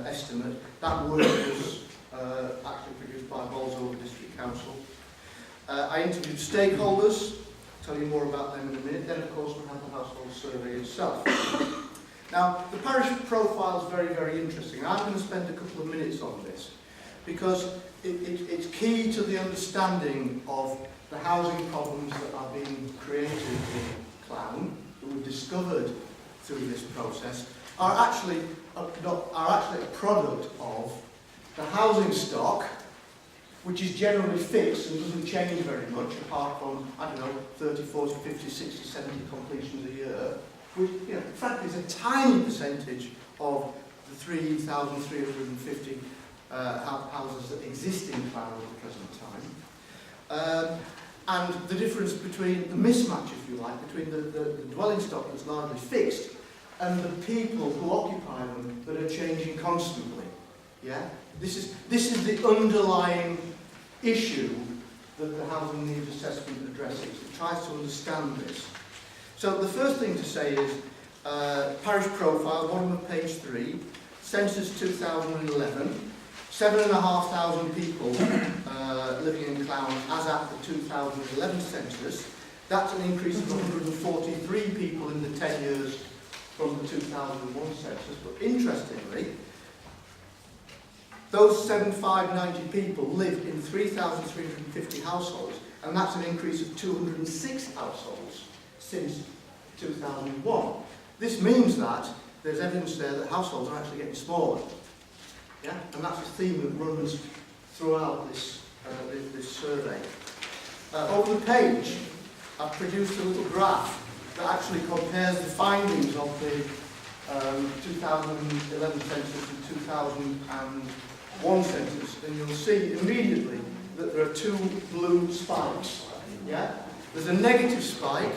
estimate. That work was actually produced by Bolsover District Council. I interviewed stakeholders, tell you more about them in a minute. Then, of course, we have the household survey itself. Now, the parish profile is very, very interesting. I'm going to spend a couple of minutes on this because it's key to the understanding of the housing problems that are being created in Clowne, that we've discovered through this process, are actually a product of the housing stock, which is generally fixed and doesn't change very much, apart from, I don't know, 30, 40, 50, 60, 70 completions a year, which, you know, frankly, is a tiny percentage of the 3,350 houses that exist in Clowne at the present time. And the difference between the mismatch, if you like, between the dwelling stock that's largely fixed and the people who occupy them that are changing constantly. Yeah? This is the underlying issue that the housing needs assessment addresses. It tries to understand this. So the first thing to say is parish profile, bottom of page 3, census 2011, 7,500 people living in Clowne as at the 2011 census. That's an increase of 143 people in the 10 years from the 2001 census. But interestingly, those 7,590 people lived in 3,350 households, and that's an increase of 206 households since 2001. This means that there's evidence there that households are actually getting smaller. Yeah? And that's a theme that runs throughout this survey. Over the page, I've produced a little graph that actually compares the findings of the 2011 census and 2001 census, and you'll see immediately that there are two blue spikes. Yeah? There's a negative spike.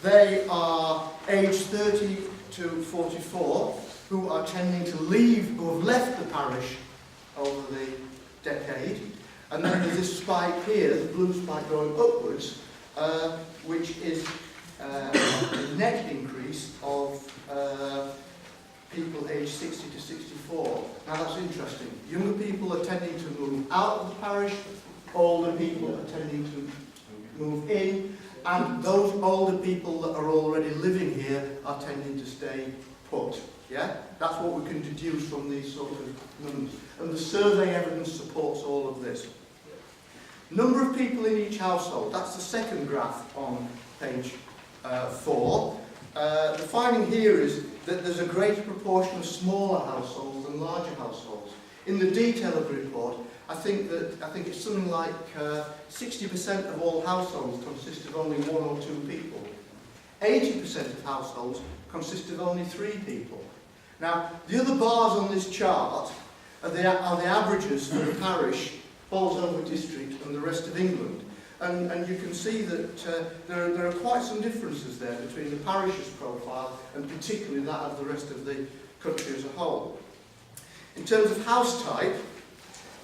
They are aged 30 to 44, who are tending to leave, who have left the parish over the decade. And then there's this spike here, the blue spike going upwards, which is a net increase of people aged 60 to 64. Now that's interesting. Younger people are tending to move out of the parish, older people are tending to move in, and those older people that are already living here are tending to stay put. Yeah? That's what we can deduce from these sort of numbers. And the survey evidence supports all of this. Number of people in each household, that's the second graph on page 4. The finding here is that there's a greater proportion of smaller households than larger households. In the detail of the report, I think it's something like 60% of all households consist of only 1 or 2 people. 80% of households consist of only 3 people. Now, the other bars on this chart are the averages for the parish, Bolsover district and the rest of England. And you can see that there are quite some differences there between the parish's profile and particularly that of the rest of the country as a whole. In terms of house type,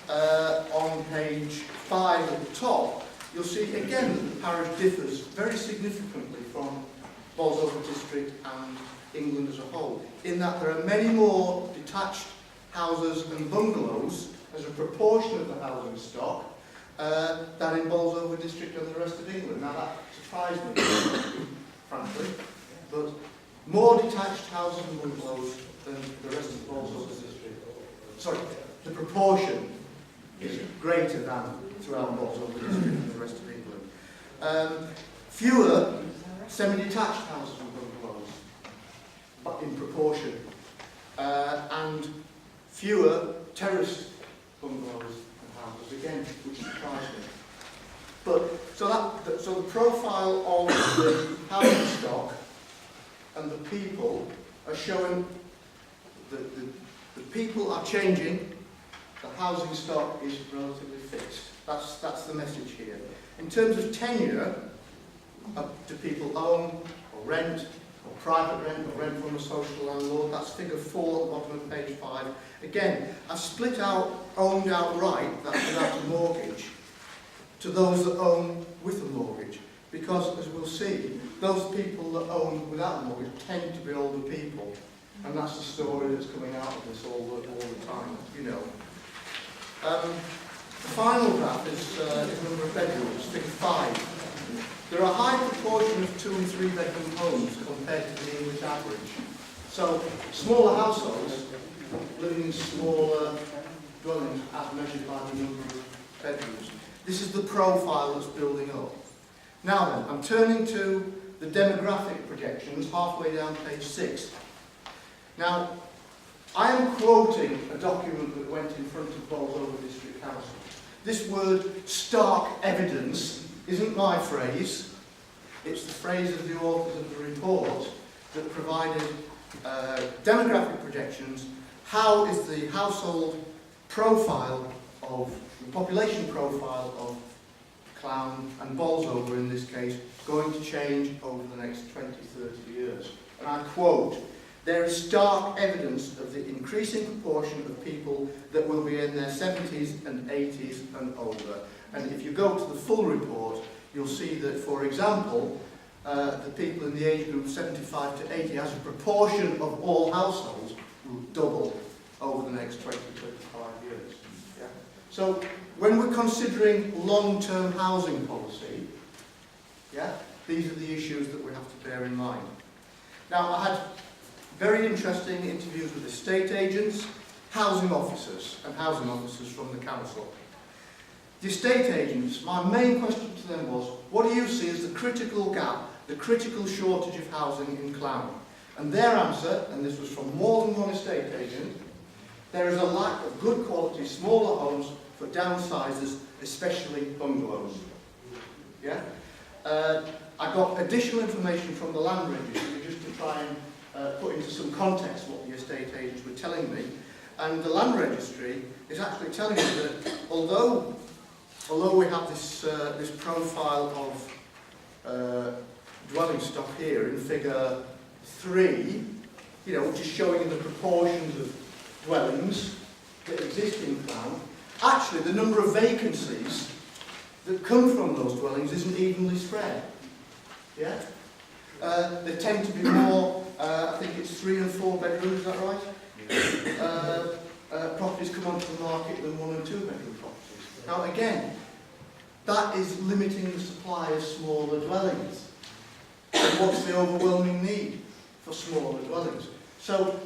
on page 5 at the top, you'll see again that the parish differs very significantly from Bolsover district and England as a whole, in that there are many more detached houses and bungalows as a proportion of the housing stock than in Bolsover district and the rest of England. Now that surprised me, frankly, but more detached houses and bungalows than the rest of Bolsover district. Sorry, the proportion is greater than throughout Bolsover district and the rest of England. Fewer semi-detached houses and bungalows, but in proportion, and fewer terraced bungalows and houses, again, which surprised me. But so the profile of the housing stock and the people are showing that the people are changing. The housing stock is relatively fixed. That's the message here. In terms of tenure, do people own or rent or private rent or rent from a social landlord. That's figure 4 at the bottom of page 5. Again, I've split out owned outright, that's without a mortgage, to those that own with a mortgage. Because, as we'll see, those people that own without a mortgage tend to be older people. And that's the story that's coming out of this all the time, you know. The final graph is the number of bedrooms, figure 5. There are a high proportion of 2 and 3 bedroom homes compared to the English average. So, smaller households living in smaller dwellings as measured by the number of bedrooms. This is the profile that's building up. Now then, I'm turning to the demographic projections halfway down page 6. Now, I am quoting a document that went in front of Bolsover District Council. This word, stark evidence, isn't my phrase. It's the phrase of the authors of the report that provided demographic projections. How is the household profile of, the population profile of Clowne and Bolsover in this case, going to change over the next 20, 30 years? And I quote, "There is stark evidence of the increasing proportion of people that will be in their 70s and 80s and older." And if you go to the full report, you'll see that, for example, the people in the age group 75 to 80 as a proportion of all households will double over the next 20, 25 years. Yeah. So when we're considering long-term housing policy, yeah, these are the issues that we have to bear in mind. Now, I had very interesting interviews with estate agents, housing officers, and housing officers from the council. The estate agents, my main question to them was, what do you see as the critical gap, the critical shortage of housing in Clowne? And their answer, and this was from more than one estate agent, there is a lack of good quality smaller homes for downsizers, especially bungalows. Yeah? I got additional information from the land registry just to try and put into some context what the estate agents were telling me. And the land registry is actually telling me that although we have this profile of dwelling stock here in figure 3, you know, which is showing you the proportions of dwellings that exist in Clowne, actually the number of vacancies that come from those dwellings isn't evenly spread. Yeah? They tend to be more, I think it's 3 and 4 bedrooms, is that right? Properties come onto the market than 1 and 2 bedroom properties. Now again, that is limiting the supply of smaller dwellings. And what's the overwhelming need for smaller dwellings? So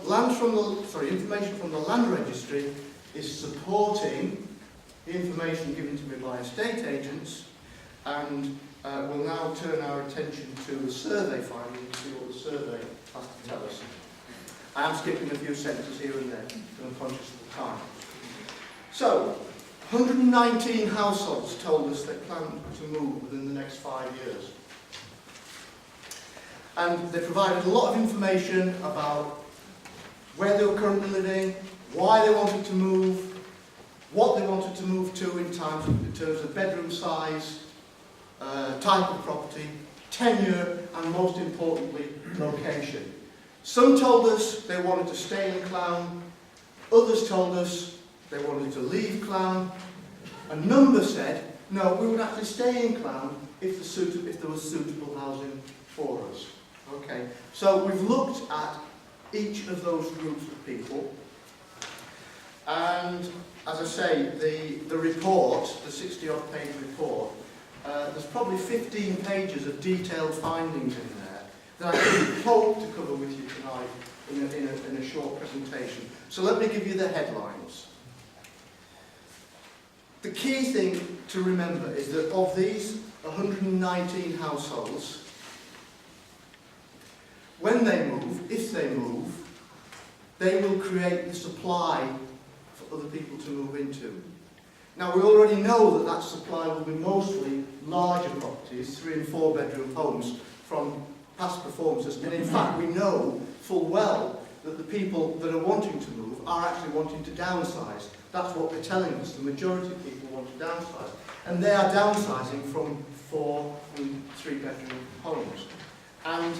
information from the land registry is supporting the information given to me by estate agents, and we'll now turn our attention to the survey findings and see what the survey has to tell us. I am skipping a few sentences here and there, because I'm conscious of the time. So, 119 households told us they plan to move within the next 5 years. And they provided a lot of information about where they were currently living, why they wanted to move, what they wanted to move to in terms of bedroom size, type of property, tenure, and most importantly, location. Some told us they wanted to stay in Clowne, others told us they wanted to leave Clowne. A number said, no, we would actually stay in Clowne if there was suitable housing for us. Okay, so we've looked at each of those groups of people, and as I say, the report, the 60-odd page report, there's probably 15 pages of detailed findings in there that I really hope to cover with you tonight in a short presentation. So let me give you the headlines. The key thing to remember is that of these 119 households, when they move, if they move, they will create the supply for other people to move into. Now, we already know that that supply will be mostly larger properties, 3 and 4 bedroom homes, from past performances. And in fact, we know full well that the people that are wanting to move are actually wanting to downsize. That's what they're telling us. The majority of people want to downsize. And they are downsizing from 4 and 3 bedroom homes. And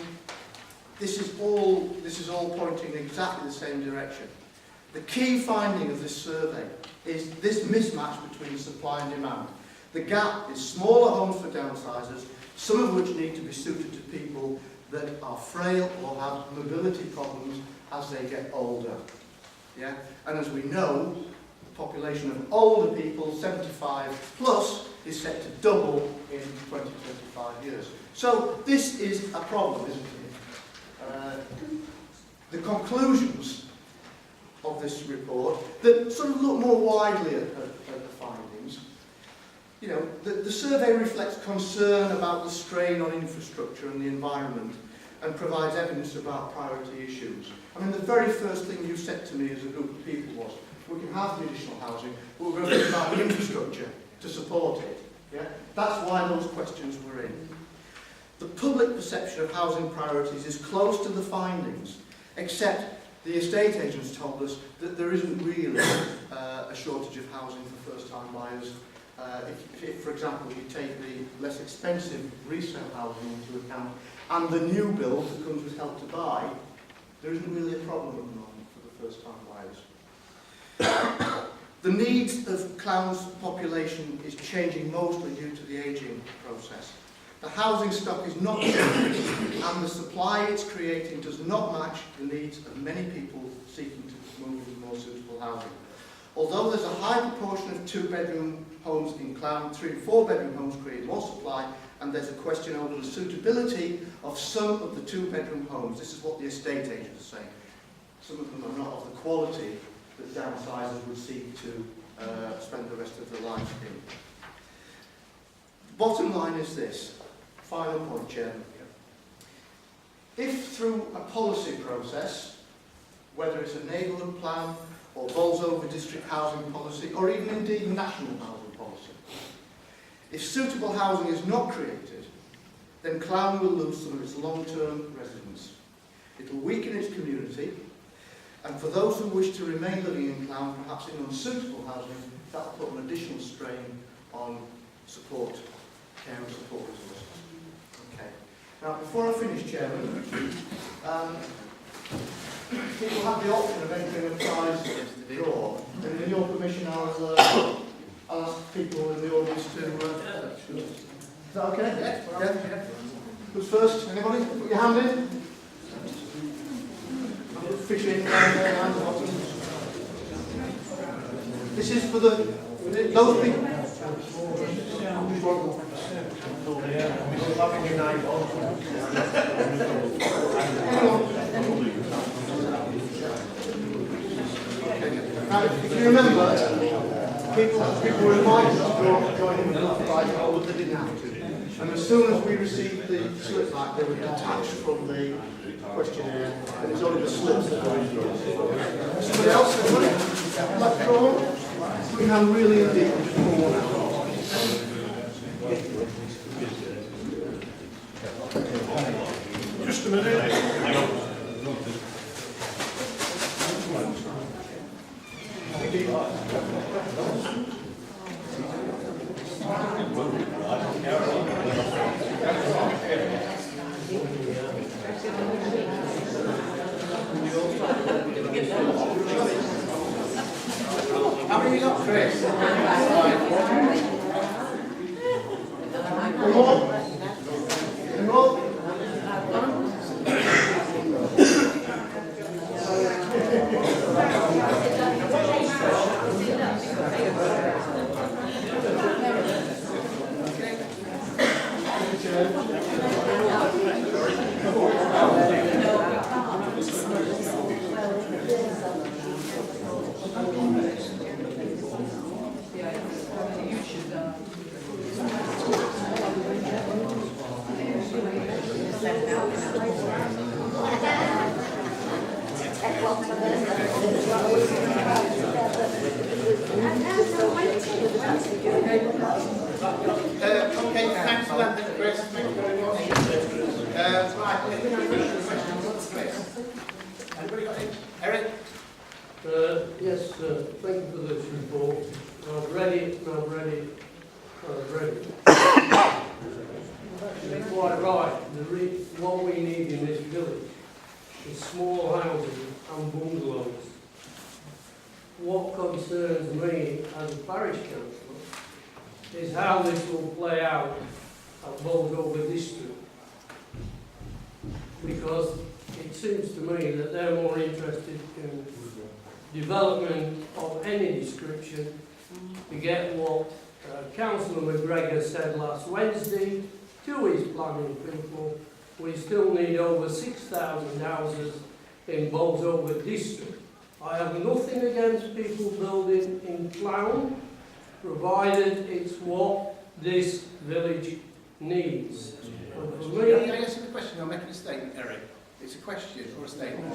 this is all pointing in exactly the same direction. The key finding of this survey is this mismatch between supply and demand. The gap is smaller homes for downsizers, some of which need to be suited to people that are frail or have mobility problems as they get older. Yeah? And as we know, the population of older people, 75 plus, is set to double in 20-25 years. So this is a problem, isn't it? The conclusions of this report that sort of look more widely at the findings. You know, the survey reflects concern about the strain on infrastructure and the environment and provides evidence about priority issues. I mean, the very first thing you said to me as a group of people was, we can have the additional housing, but we're going to think about the infrastructure to support it. Yeah? That's why those questions were in. The public perception of housing priorities is close to the findings, except the estate agents told us that there isn't really a shortage of housing for first-time buyers. If, for example, you take the less expensive resale housing into account and the new build that comes with Help to Buy, there isn't really a problem at the moment for the first-time buyers. The needs of Clowne's population is changing mostly due to the ageing process. The housing stock is not changing, and the supply it's creating does not match the needs of many people seeking to move into more suitable housing. Although there's a high proportion of two-bedroom homes in Clowne, 3- and 4-bedroom homes create more supply, and there's a question over the suitability of some of the two-bedroom homes. This is what the estate agents are saying. Some of them are not of the quality that downsizers would seek to spend the rest of their lives in. Bottom line is this. Final point, Chairman. If through a policy process, whether it's a neighbourhood plan or bowls over district housing policy, or even indeed national housing policy, if suitable housing is not created, then Clowne will lose some of its long-term residents. It will weaken its community, and for those who wish to remain living in Clowne, perhaps in unsuitable housing, that will put an additional strain on support, care and support resources. Okay. Now, before I finish, Chairman, people have the option of entering a prize draw, and with your permission, I'll ask people in the audience to... is that okay? Yeah. Who's first? Anybody? Put your hand in. Fish in. This is for those people. Now, if you remember, people were invited to join in the prize, but they didn't have to. And as soon as we received the slip back, they were detached from the questionnaire, and it's only the slips that go in. Somebody else? Anybody? Left drawer? We can really indeed just pull one out. Just a minute. How many you got, Chris? Okay, thanks for that, Chris. Thank you very much. Right, anybody got it? Eric? Yes, thank you for this report. I've read it, and I've read it, I've read it. You're quite right. What we need in this village is small houses and bungalows. What concerns me as a parish councillor is how this will play out at Bolsover district. Because it seems to me that they're more interested in development of any description to get what Councillor McGregor said last Wednesday to his planning people. We still need over 6,000 houses in Bolsover district. I have nothing against people building in Clowne, provided it's what this village needs. And for me, Are you asking a question or making a statement, Eric? It's a question or a statement?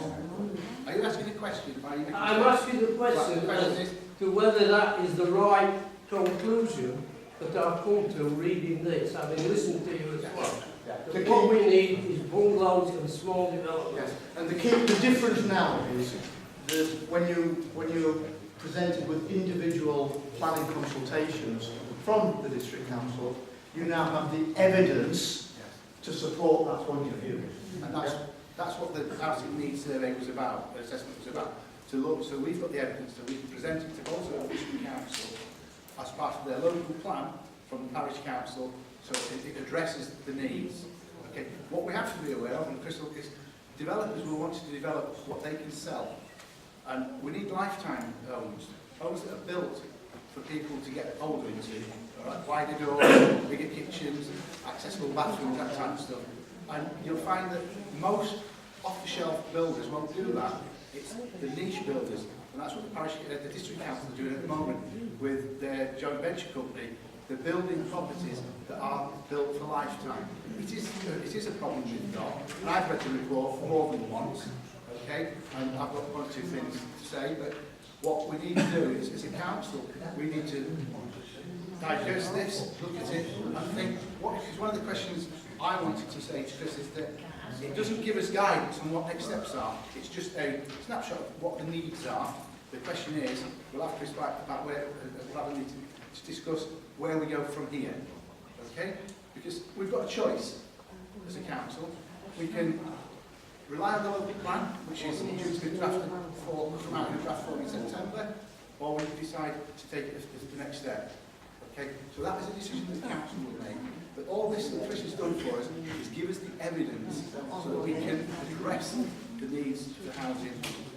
Are you asking a question? Or are you making a I'm asking the question as to whether that is the right conclusion that I've come to reading this, having listened to you as well. That what we need is bungalows and small developments. Yes. And the difference now is that when you're presented with individual planning consultations from the district council, you now have the evidence to support that point of view. And that's what the housing needs survey was about, the assessment was about. To look, so we've got the evidence that we can present it to Bolsover District Council as part of their local plan from the parish council, so it addresses the needs. Okay. What we have to be aware of, and Crystal, is developers will want to develop what they can sell. And we need lifetime homes that are built for people to get older into. Right? Wider doors, bigger kitchens, accessible bathrooms, that type of stuff. And you'll find that most off-the-shelf builders won't do that. It's the niche builders, and that's what the district council are doing at the moment with their joint venture company. They're building properties that are built for lifetime. It is a problem we've got, and I've read the report more than once. Okay, and I've got one or two things to say, but what we need to do is, as a council, we need to digest this, look at it, and think. Because one of the questions I wanted to say to Chris is that it doesn't give us guidance on what next steps are. It's just a snapshot of what the needs are. The question is, we'll have Chris back about where we'll have a meeting to discuss where we go from here. Okay? Because we've got a choice as a council. We can rely on the local plan, which is due to be drafted come out in a draft form in September, or we decide to take it as the next step. Okay? So that is a decision that the council will make. But all this that Chris has done for us is give us the evidence so that we can address the needs for housing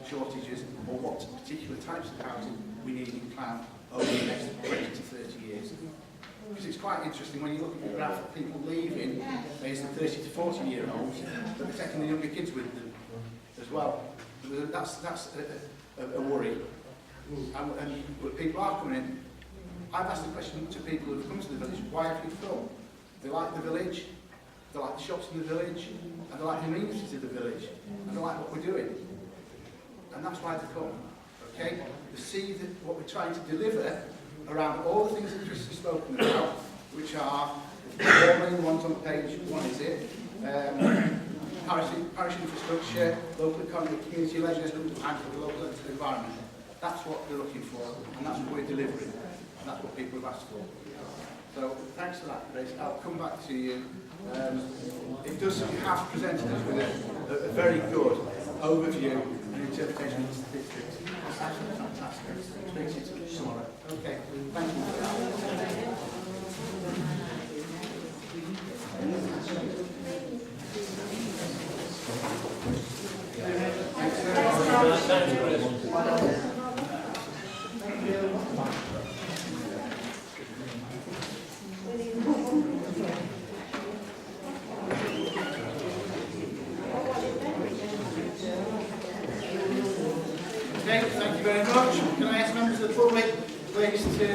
shortages or what particular types of housing we need in Clowne over the next 20 to 30 years. Because it's quite interesting when you look at the graph of people leaving, there's the 30 to 40 year olds, but they're taking the younger kids with them as well. That's a worry. And people are coming in. I've asked the question to people who have come to the village, why have you come? They like the village, they like the shops in the village, and they like the amenities of the village, and they like what we're doing. And that's why they come. Okay? They see that what we're trying to deliver around all the things that Chris has spoken about, which are the main ones on page 1, is it? Parish infrastructure, local economy, community leisure, and the local environment. That's what they're looking for, and that's what we're delivering, and that's what people have asked for. So thanks for that, Chris. I'll come back to you. It does, you have presented us with a very good overview and interpretation of the statistics. That's absolutely fantastic. Speak to you tomorrow. Okay, thank you for that. Thank you very much. Can I ask members of the public please to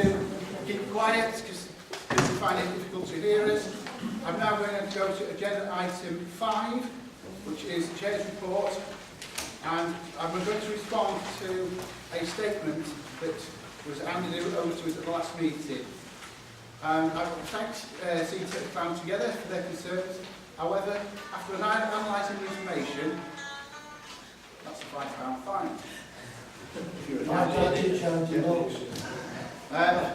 keep quiet because people find it difficult to hear us. I'm now going to go to agenda item 5, which is Chair's report, and I'm going to respond to a statement that was handed over to us at the last meeting. I thanked CT Clowne together for their concerns. However, after analysing the information, that's a £5 fine.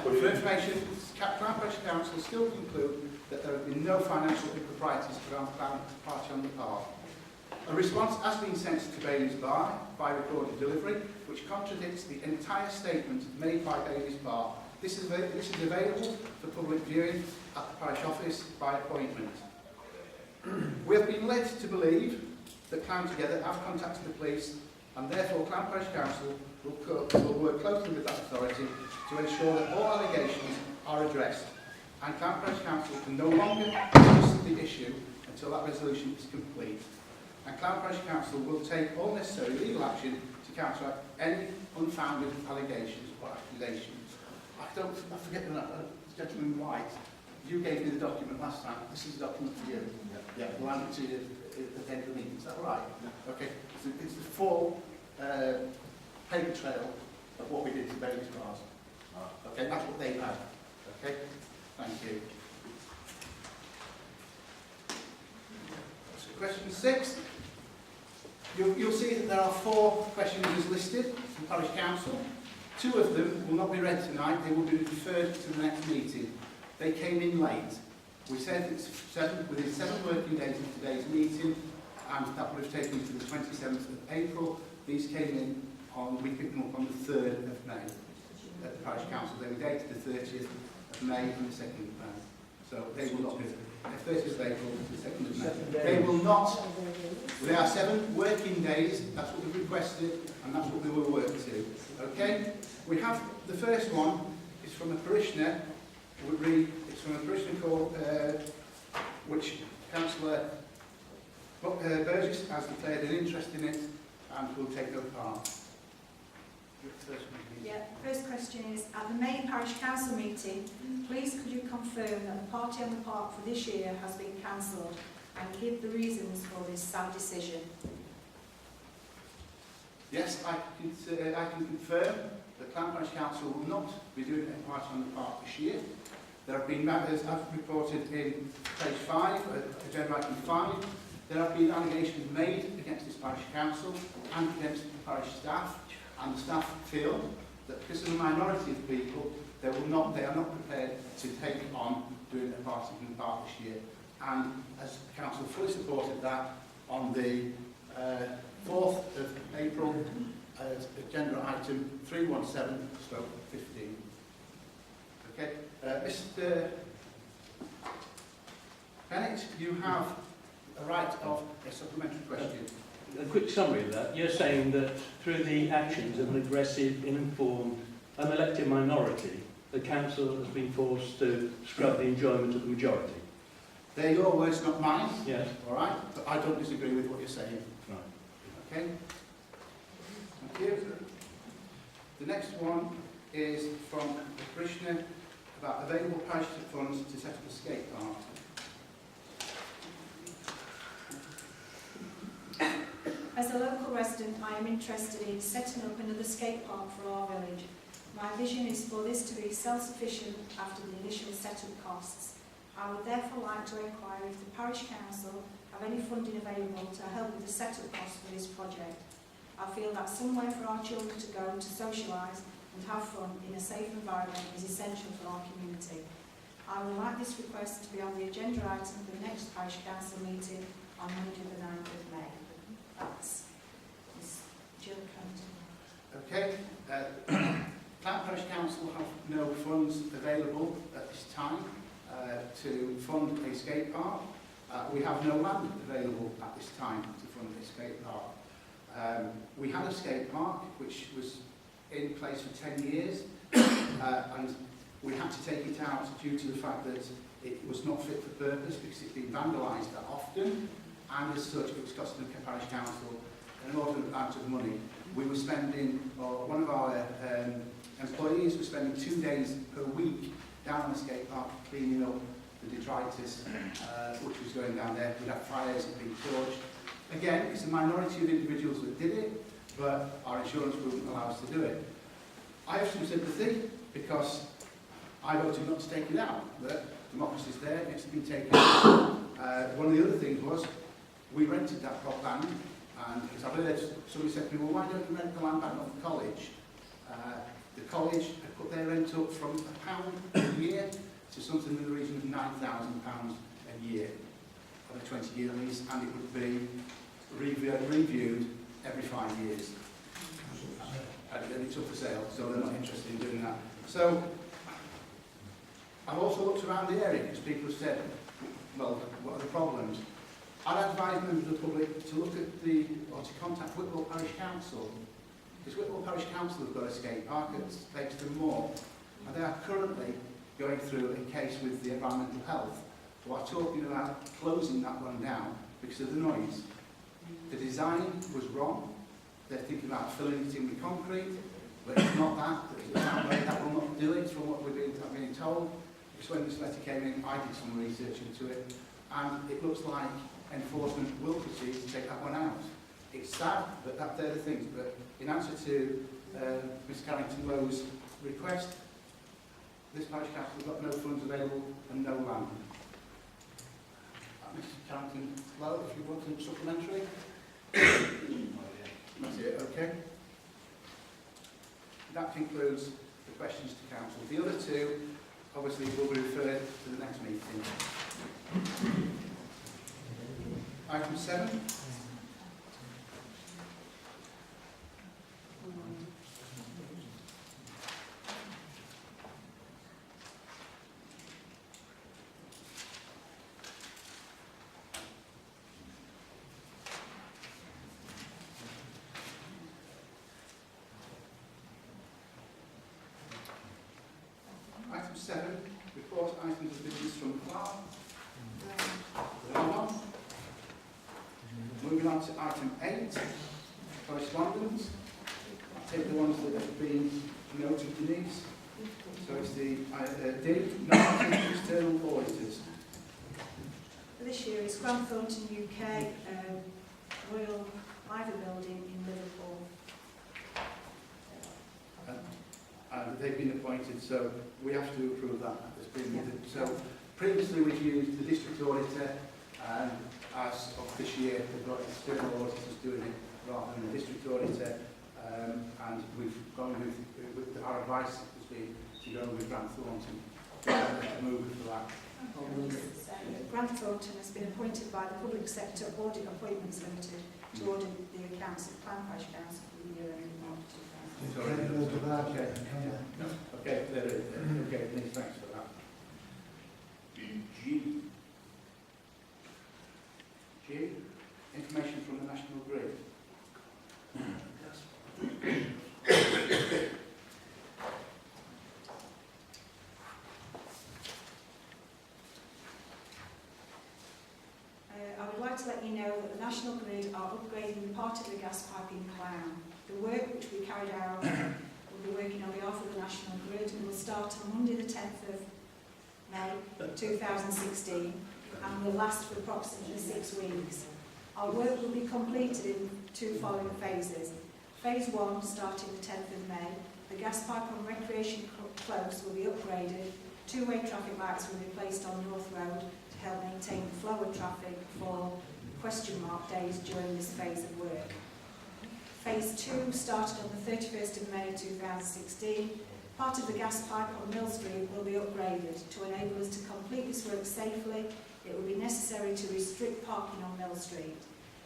For information, Clowne Parish Council still conclude that there have been no financial improprieties around Clowne Party on the Park. A response has been sent to Bailey's Bar by recorded delivery, which contradicts the entire statement made by Bailey's Bar. This is available for public viewing at the parish office by appointment. We have been led to believe that Clowne Together have contacted the police, and therefore Clowne Parish Council will work closely with that authority to ensure that all allegations are addressed, and Clowne Parish Council can no longer discuss the issue until that resolution is complete. And Clowne Parish Council will take all necessary legal action to counteract any unfounded allegations or accusations. I forget the gentleman White. You gave me the document last time. This is the document for you. Yeah. We'll hand it to you at the end of the meeting. Is that right? Yeah. Okay. It's the full paper trail of what we did to Bailey's Bars. Okay, that's what they had. Okay. Thank you. So question 6. You'll see that there are 4 questionnaires listed from Parish Council. 2 of them will not be read tonight. They will be referred to the next meeting. They came in late. We said it's within 7 working days of today's meeting, and that would have taken to the 27th of April. These came in we picked them up on the 3rd of May at the Parish Council. They were dated the 30th of May and the 2nd of May. So they will not be the 30th of April and the 2nd of May. They will not. They are 7 working days. That's what we've requested, and that's what we will work to. Okay? We have the first one is from a parishioner. It's from a parishioner called, which Councillor Burgess has declared an interest in it and will take no part. Yeah, first question is, at the May Parish Council meeting, please could you confirm that the party on the park for this year has been cancelled and give the reasons for this sad decision? Yes, I can confirm that Clowne Parish Council will not be doing a party on the park this year. There have been matters, as reported in page 5, agenda item 5, there have been allegations made against this parish council and against the parish staff, and the staff feel that because of the minority of people, they are not prepared to take on doing a party in the park this year. And as the council fully supported that on the 4th of April, agenda item 317/15. Okay, Mr. Bennett, you have a right of a supplementary question. A quick summary of that. You're saying that through the actions of an aggressive, uninformed, unelected minority, the council has been forced to scrub the enjoyment of the majority. They're your words, not mine. Yes. All right, but I don't disagree with what you're saying. Right. Okay. Thank you. The next one is from a parishioner about available parish funds to set up a skate park. As a local resident, I am interested in setting up another skate park for our village. My vision is for this to be self-sufficient after the initial setup costs. I would therefore like to inquire if the parish council have any funding available to help with the setup costs for this project. I feel that somewhere for our children to go to socialise and have fun in a safe environment is essential for our community. I would like this request to be on the agenda item for the next parish council meeting on Monday the 9th of May. That's Miss Jill Clowne. Okay. Clowne Parish Council have no funds available at this time to fund a skate park. We have no land available at this time to fund a skate park. We had a skate park which was in place for 10 years and we had to take it out due to the fact that it was not fit for purpose because it's been vandalised that often, and as such it was costing the parish council an inordinate amount of money. We were spending, or one of our employees was spending 2 days per week down on the skate park cleaning up the detritus which was going down there. We'd have fires and being torched. Again, it's a minority of individuals that did it, but our insurance wouldn't allow us to do it. I have some sympathy because I voted not to take it out, but democracy's there, it's been taken out. One of the other things was, we rented that plot land, and because I've heard somebody said to me, well, why don't you rent the land back off the college? The college had put their rent up from £1 a year to something in the region of £9,000 a year on a 20-year lease, and it would be reviewed every 5 years. And it's up for sale, so they're not interested in doing that. So I've also looked around the area because people have said, well, what are the problems? I'd advise members of the public to look at or to contact Whitwell Parish Council, because Whitwell Parish Council have got a skate park at Folkestone Moor, and they are currently going through a case with the environmental health, who are talking about closing that one down because of the noise. The design was wrong. They're thinking about filling it in with concrete, but it's not that. That will not do it from what we're being told. Because when this letter came in, I did some research into it, and it looks like enforcement will proceed to take that one out. It's sad, but they're the things. But in answer to Ms Carrington Lowe's request, this parish council has got no funds available and no land. Ms Carrington Lowe, if you want a supplementary. That's it, okay. That concludes the questions to council. The other two, obviously, will be referred to the next meeting. Item 7. Item 7, report items of business from Clowne. Moving on to item 8, correspondence. I'll take the ones that have been noted, Denise. So it's the D, non external auditors. For this year, it's Grant Thornton UK, Royal Ivor Building in Liverpool. And they've been appointed, so we have to approve that. So previously we've used the district auditor, and as of this year we've got external auditors doing it rather than the district auditor, and we've gone with our advice has been to go with Grant Thornton. Move for that. Grant Thornton has been appointed by the Public Sector Audit Appointments Limited to audit the accounts of Clowne Parish Council for the year ending March 2000. Okay, there it is. Okay, Denise, thanks for that. G. Information from the National Grid. I would like to let you know that the National Grid are upgrading part of the gas pipe in Clowne. The work which we carried out will be working on behalf of the National Grid and will start on Monday the 10th of May 2016 and will last for approximately 6 weeks. Our work will be completed in 2 following phases. Phase 1, starting the 10th of May, the gas pipe on Recreation Close will be upgraded, 2-way traffic lights will be placed on North Road to help maintain the flow of traffic for question mark days during this phase of work. Phase 2 started on the 31st of May 2016. Part of the gas pipe on Mill Street will be upgraded. To enable us to complete this work safely, it will be necessary to restrict parking on Mill Street.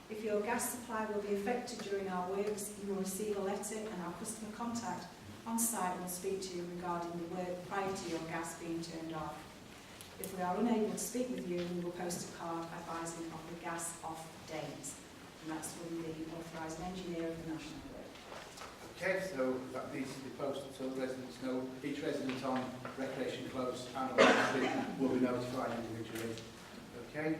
If your gas supply will be affected during our works, you will receive a letter and our customer contact on site will speak to you regarding the work prior to your gas being turned off. If we are unable to speak with you, we will post a card advising of the gas off date. And that's from the authorised engineer of the National Grid. Okay, so that needs to be posted so the residents know. Each resident on Recreation Close and on the street will be notified individually. Okay.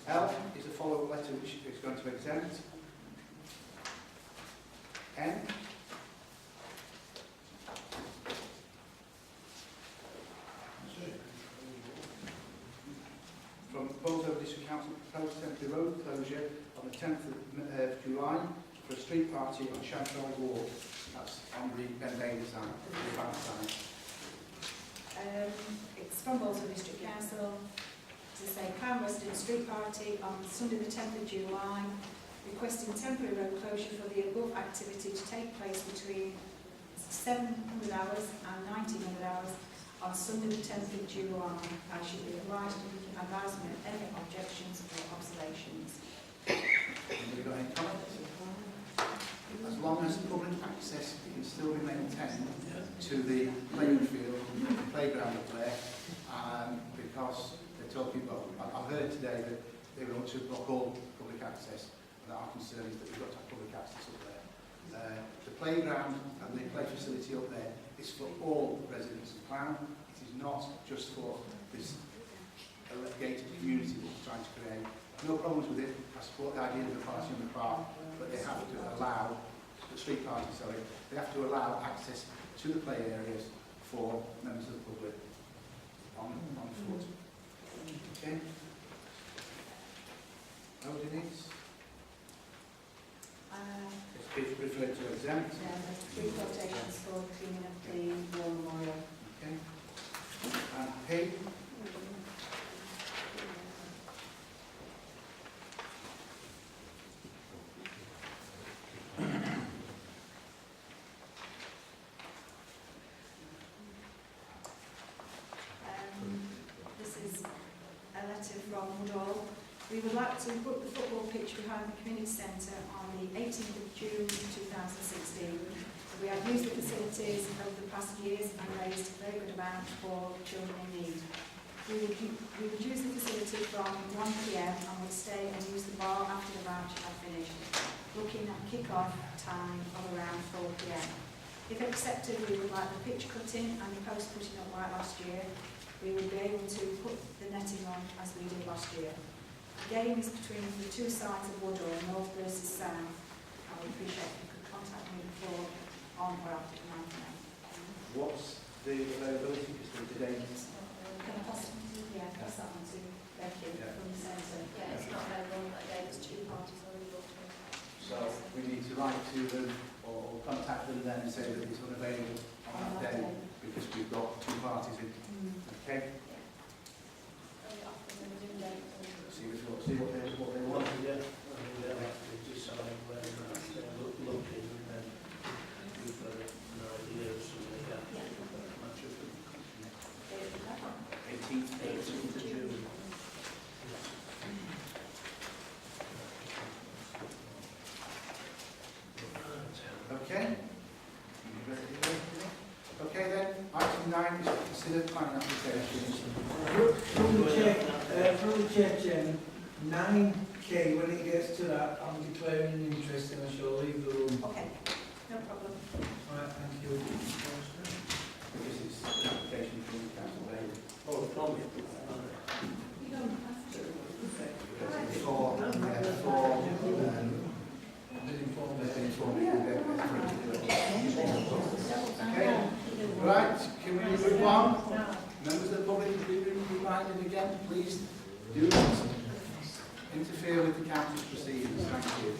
L is a follow-up letter which is going to exempt. N. From Bolton District Council, proposed temporary road closure on the 10th of July for a street party on Chantal Walk. That's on the Ben side, the back side. It's from Bolton District Council to say Clowne resident street party on Sunday the 10th of July, requesting temporary road closure for the above activity to take place between 700 hours and 1900 hours on Sunday the 10th of July. I should be obliged to advise me of any objections or observations. Have you got any comments? As long as public access can still be maintained to the playing field, the playground up there, because they're talking about, I've heard today that they want to block all public access, and our concern is that we've got to have public access up there. The playground and the play facility up there is for all residents of Clowne. It is not just for this gated community that we're trying to create. No problems with it. I support the idea of the party in the park, but they have to allow, the street party, sorry, they have to allow access to the play areas for members of the public on foot. Okay? Road needs? It's referred to exempt. Yeah, there's 3 quotations for cleaning up the war memorial. Okay. And P? This is a letter from Woodall. We would like to put the football pitch behind the community centre on the 18th of June 2016. We have used the facilities over the past years and raised a very good amount for children in need. We would use the facility from 1 p.m. and would stay and use the bar after the match had finished, looking at kick-off time of around 4 p.m. If accepted, we would like the pitch cutting and the post putting up like last year. We would be able to put the netting on as we did last year. The game is between the 2 sides of Woodall, north versus south. I would appreciate if you could contact me before, on or after the match. What's the availability? Because the dates. Can I pass that on to Becky from the centre? Yeah, it's not available on that day. There's 2 parties already booked. So we need to write to them or contact them then and say that it's unavailable on that day because we've got 2 parties in. Okay? See what they want. Yeah, they'll have to decide where they're looking and then we've got an idea of something that match up with 18th of June. Okay? Okay then, item 9 is to consider planning applications. From the chair, Chairman, 9K, when it gets to that, I'm declaring an interest and I shall leave the room. Okay, no problem. Right, thank you. This is an application from the council Bailey. Oh, from you. You don't have to. Okay, right, can we move on? Members of the public, have you been reminded again, please do not interfere with the council's proceedings. Thank you.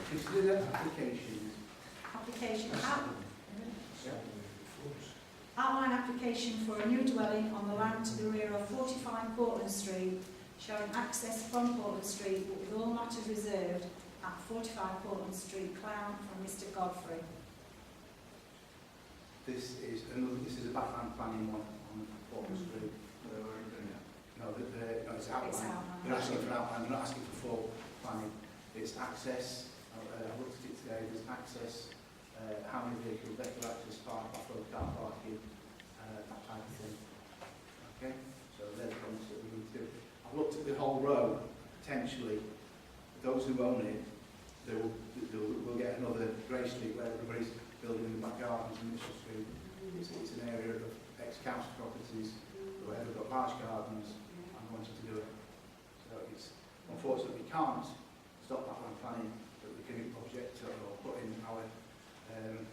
Consider applications. Application. Outline application for a new dwelling on the land to the rear of 45 Portland Street, showing access from Portland Street, but with all matters reserved at 45 Portland Street, Clowne, from Mr Godfrey. This is a background planning one on Portland Street. No, it's outline. They're asking for outline. They're not asking for full planning. It's access. I looked at it today. There's access. How many vehicles they can access, park, off-road car parking, that type of thing. Okay, so they're the points that we need to do. I've looked at the whole road. Potentially, those who own it, they will get another Grey Street where everybody's building in the back gardens in Mitchell Street. It's an area of ex-council properties where they've got large gardens and wanted to do it. So it's unfortunately we can't stop that land planning, but we can object to or put in our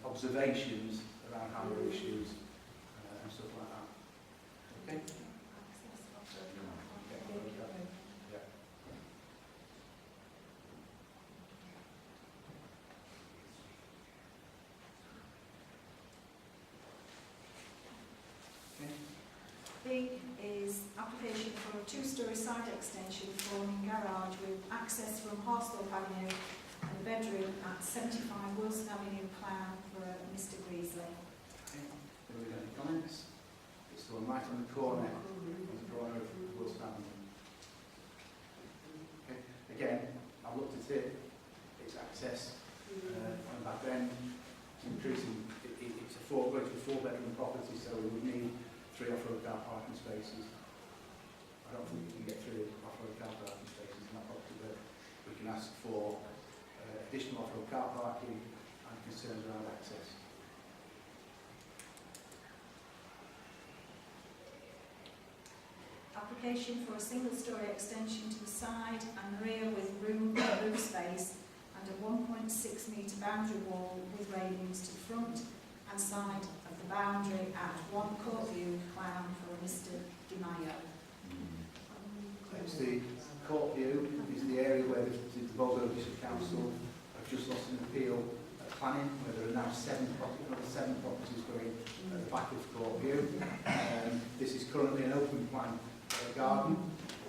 observations around handler issues and stuff like that. Okay? Yeah. B is application for a 2-storey side extension forming garage with access from Harsthorpe Avenue and a bedroom at 75 Wilson Avenue, Clowne, for Mr Greasley. Okay. Are there any comments? It's the one right on the corner of Will's family. Okay. Again, I've looked at it. It's access on the back end. It's increasing. It's going to a four-bedroom property, so we would need 3 off-road car parking spaces. I don't think we can get 3 off-road car parking spaces in that property, but we can ask for additional off-road car parking and concerns around access. Application for a single-storey extension to the side and rear with room and roof space and a 1.6 metre boundary wall with railings to the front and side of the boundary at 1 Courtview, Clowne, for Mr. Di Maio. It's the Courtview is the area where the Bolton District Council have just lost an appeal at planning, where there are now 7 properties going at the back of Courtview. This is currently an open plan garden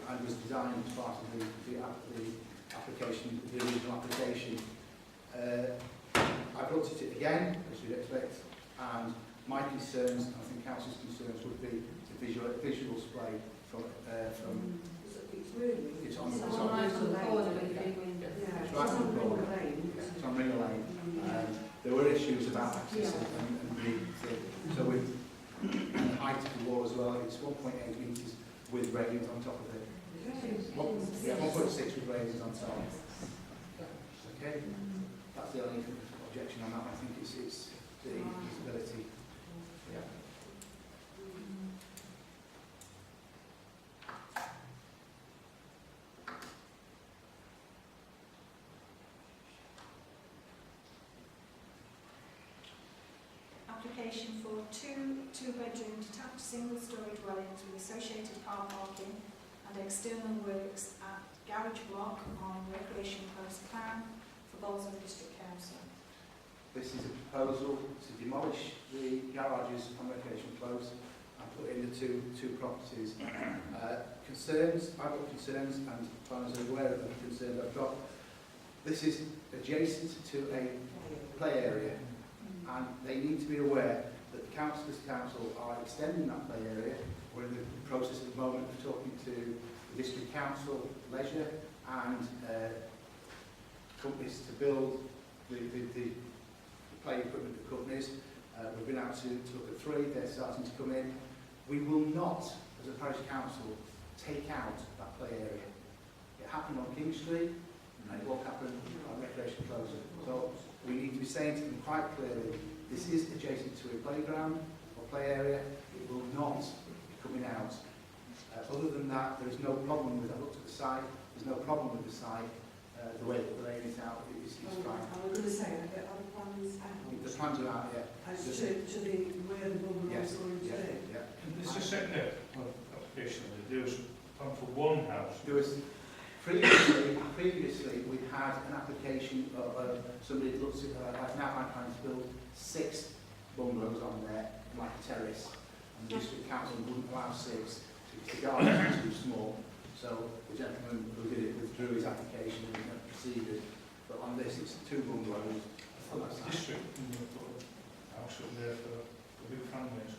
and was designed as part of the application, the original application. I've looked at it again, as you'd expect, and my concerns, and I think Council's concerns, would be the visual display from it's on the corner. It's right on the corner. It's on Ringer Lane. There were issues about access and the so with the height of the wall as well. It's 1.8 metres with railings on top of it. Yeah, 1.6 with railings on top. Okay, that's the only objection on that. I think it's the usability. Yeah. Application for two-bedroom detached single-storey dwellings with associated car parking and external works at Garage Block on Recreation Close, Clowne, for Bolton District Council. This is a proposal to demolish the garages on Recreation Close and put in the two properties. Concerns, I've got concerns, and planners are aware of the concerns I've got. This is adjacent to a play area, and they need to be aware that the council are extending that play area. We're in the process at the moment of talking to the District Council, Leisure, and companies to build the play equipment companies. We've been out to look at 3, they're starting to come in. We will not, as a parish council, take out that play area. It happened on King Street, and it won't happen on Recreation Close. So we need to be saying to them quite clearly, this is adjacent to a playground or play area. It will not be coming out. Other than that, there is no problem with it. I looked at the site, there's no problem with the site. The way that they're laying it out is fine. I was going to say, are the plans out? The plans are out, yeah. As to where the bungalow is going to be? Yeah. This is second application. There was plan for one house. There was previously we had an application of somebody that looks at like now I'm trying to build 6 bungalows on there, like a terrace, and the district council wouldn't allow 6 because the garden was too small. So the gentleman who did it withdrew his application and proceeded. But on this, it's 2 bungalows. District house up there for big families.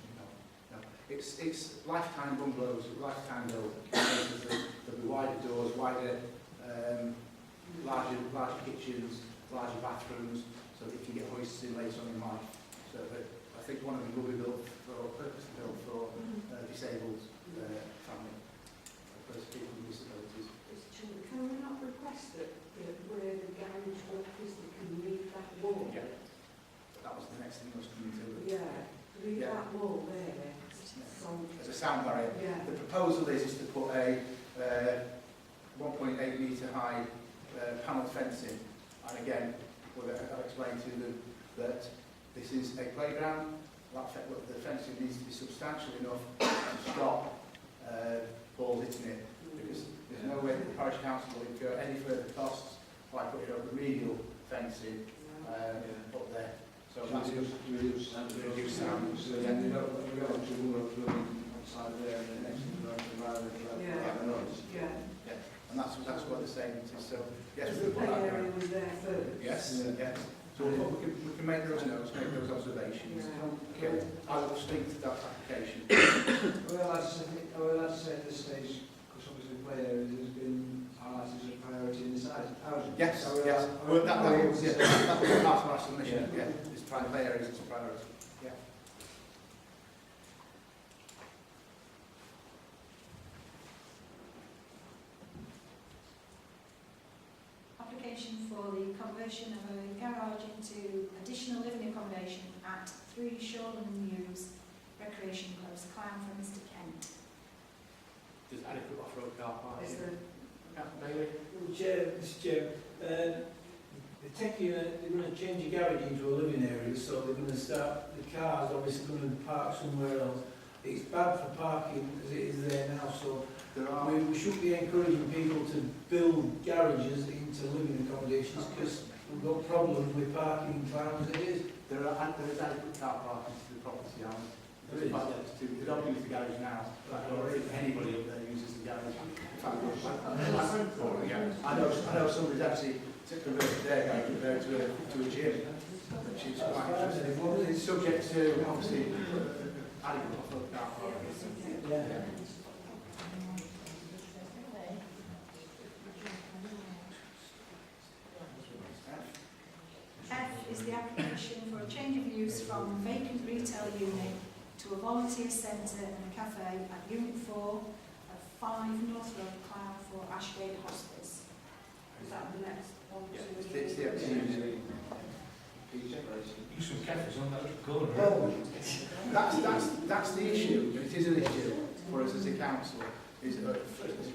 No. It's lifetime bungalows, lifetime build. There'll be wider doors, wider, larger kitchens, larger bathrooms, so that you can get hoists in later on in life. So I think one of them will be built for purpose built for disabled family. People with disabilities. Can we not request that where the garage walk is, they can leave that wall? Yeah. That was the next thing I was coming to. Yeah, leave that wall there. So, as a sound barrier. Yeah. The proposal is to put a 1.8 metre high panelled fencing. And again, I've explained to them that this is a playground. The fencing needs to be substantial enough to stop balls hitting it, because there's no way that the parish council will incur any further costs by putting up remedial fencing up there. So that's reduce sound. So then we go to outside there and the next and that's what the statement is. So yes, the play area was there first. Yes, yes. So we can make those notes, make those observations. Okay, I will speak to that application. Well, I'd say at this stage, because obviously play areas has been highlighted as a priority in this housing. Yes, So, yes. Well, that was part of our submission. Yeah, it's private play areas as a priority. Yeah. Application for the conversion of a garage into additional living accommodation at 3 Shoreland Mews, Recreation Close, Clowne, from Mr Kent. Does adequate off-road car parking? Is there Bailey? Mr. Chair, they're going to change the garage into a living area, so they're going to start, the cars obviously going to park somewhere else. It's bad for parking as it is there now, so we should be encouraging people to build garages into living accommodations because we've got problems with parking in Clowne as it is. There is adequate car parking to the property, Alan. They don't use the garage now, but anybody up there uses the garage. In fact, I know somebody's actually converted their garage up there to a gym, which is quite interesting. It's subject to, obviously, adequate off-road car parking. Yeah. F is the application for a change of use from vacant retail unit to a volunteer centre and a cafe at Unit 4 at 5 North Road, Clowne, for Ashgate Hospice. Is that the next one? Yeah, it's the activity. Use some cafes on that corner. That's the issue, and it is an issue for us as a council, is as a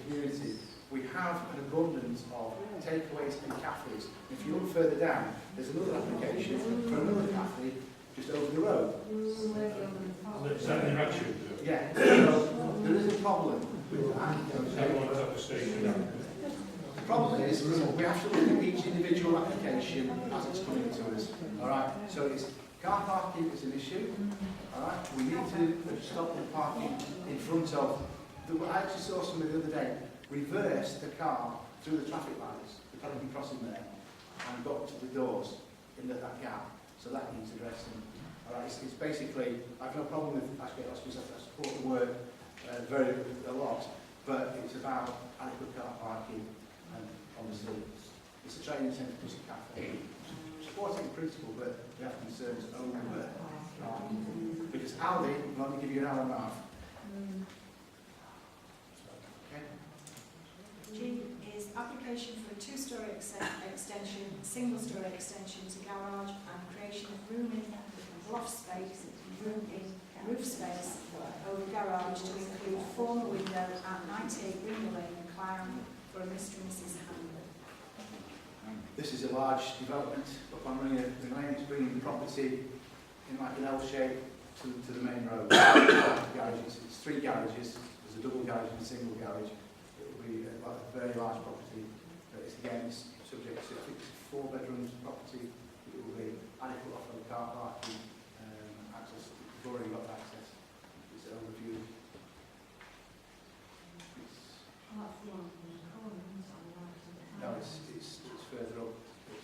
community. We have an abundance of takeaways and cafes. If you look further down, there's another application for another cafe just over the road. Is that in action? Yeah, so there is a problem with that. The problem is we have to look at each individual application as it's coming to us. All right, so it's car parking is an issue. All right, we need to stop the parking in front of. I actually saw somebody the other day reverse the car through the traffic lights, the parking crossing there, and got to the doors in that gap. So that needs addressing. All right, it's basically, I have no problem with Ashgate Hospice. I support the work a lot, but it's about adequate car parking, and obviously it's a training centre plus a cafe. Supporting principle, but we have concerns over because Aldi will only give you an hour and a half. G is application for a 2-storey extension, single-storey extension to garage and creation of room in loft space, roof space over garage to include former window at 98 Greenwell Lane, Clowne, for Mr and Mrs Handler. This is a large development up on Ring Lane. It's bringing the property in like an L shape to the main road. Garages. It's 3 garages. There's a double garage and a single garage. Be a very large property. It's again it's subject to 4 bedrooms property. It will be adequate off-road car parking, access. We've already got access. It's an overview. No, it's further up.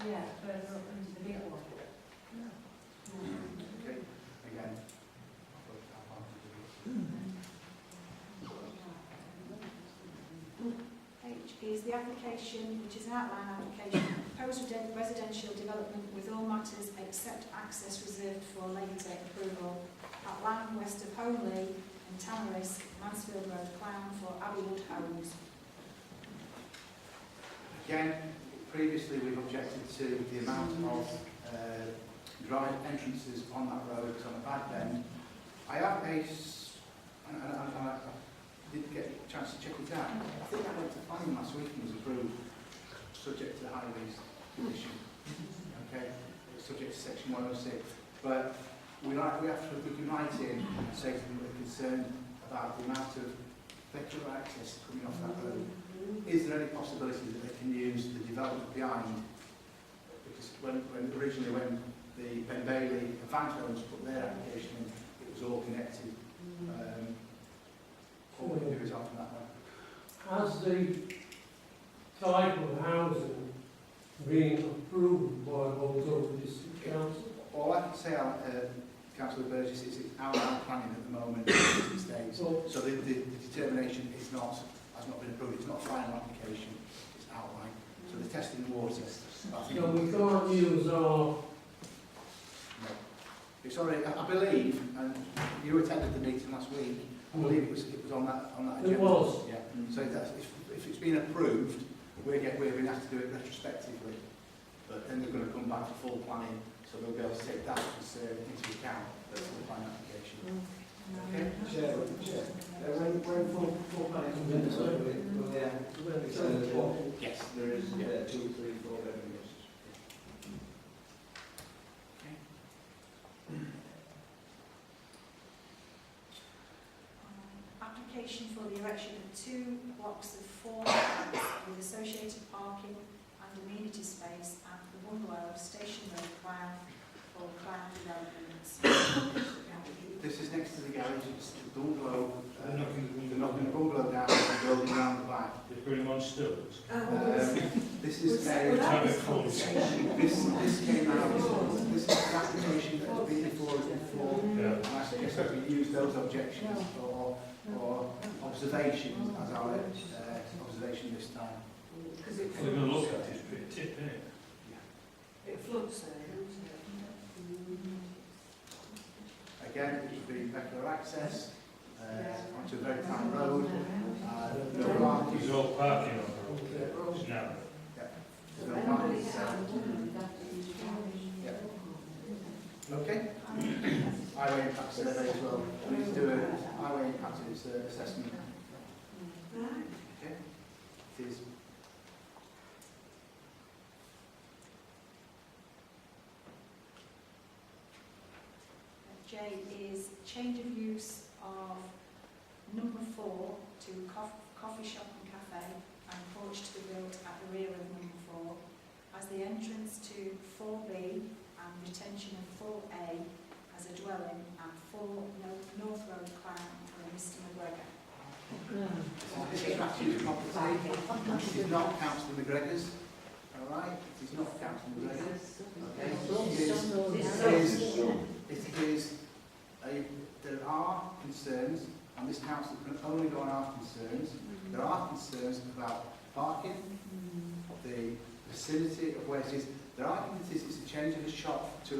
Yeah, further up into the big one. Okay. Again, off-road car parking. H is the application, which is an outline application, proposed residential development with all matters except access reserved for later approval at land west of Holmley and Tamarisk, Mansfield Road, Clowne, for Abbeywood Homes. Again, previously we've objected to the amount of drive entrances on that road. It's on a bad bend. I have a, and I didn't get a chance to check it out. I think I went to planning last week and was approved, subject to the Highways Commission. Okay, subject to section 106. But we can write in and say to them we're concerned about the amount of vehicular access coming off that road. Is there any possibility that they can use the development behind? Because originally when the Ben Bailey Van Homes put their application in, it was all connected. All we can do is open that one. Has the type of housing been approved by both of the district say, Councillor Burgess, it's outline planning at the moment at this stage. So the determination has not been approved. It's not a final application, it's outline. So they're testing the waters. So we can't use our... No. It's already, I believe, and you attended the meeting last week, I believe it was on that agenda. It was. Yeah. So if it's been approved, we're going to have to do it retrospectively. But then they're going to come back for full planning, so they'll be able to take that into account for the planning application. Okay? Chair, when full planning comes in, will they what? Yes. There is 2, 3, 4 bedrooms. Application for the erection of 2 blocks of 4 flats with associated parking and amenity space at the bungalow of Station Road, Clowne, for Clowne Developments. This is next to the garage. It's the bungalow. They're knocking the bungalow down and building around the back. They're putting them on stilts. This is this came out. This is an application that has been before us before. And I suggest that we use those objections or observations as our observation this time. Because they're going to look at it, it's pretty tip, isn't it? It floods there, doesn't it? Again, it would be regular access onto a very tight road. No parking. There's all parking on the road. It's narrow. No parking. Okay. Highway impact survey as well. We need to do a highway impact assessment. Okay. It is. J is change of use of number 4 to coffee shop and cafe and porch to be built at the rear of number 4 as the entrance to 4B and retention of 4A as a dwelling at 4 North Road, Clowne for Mr McGregor. This is Matthew's property. This is not Councillor McGregor's. All right. It is not Councillor McGregor's. Okay. There are concerns, and this council can only go on our concerns. There are concerns about parking, the vicinity of where it is. Their argument is it's a change of a shop to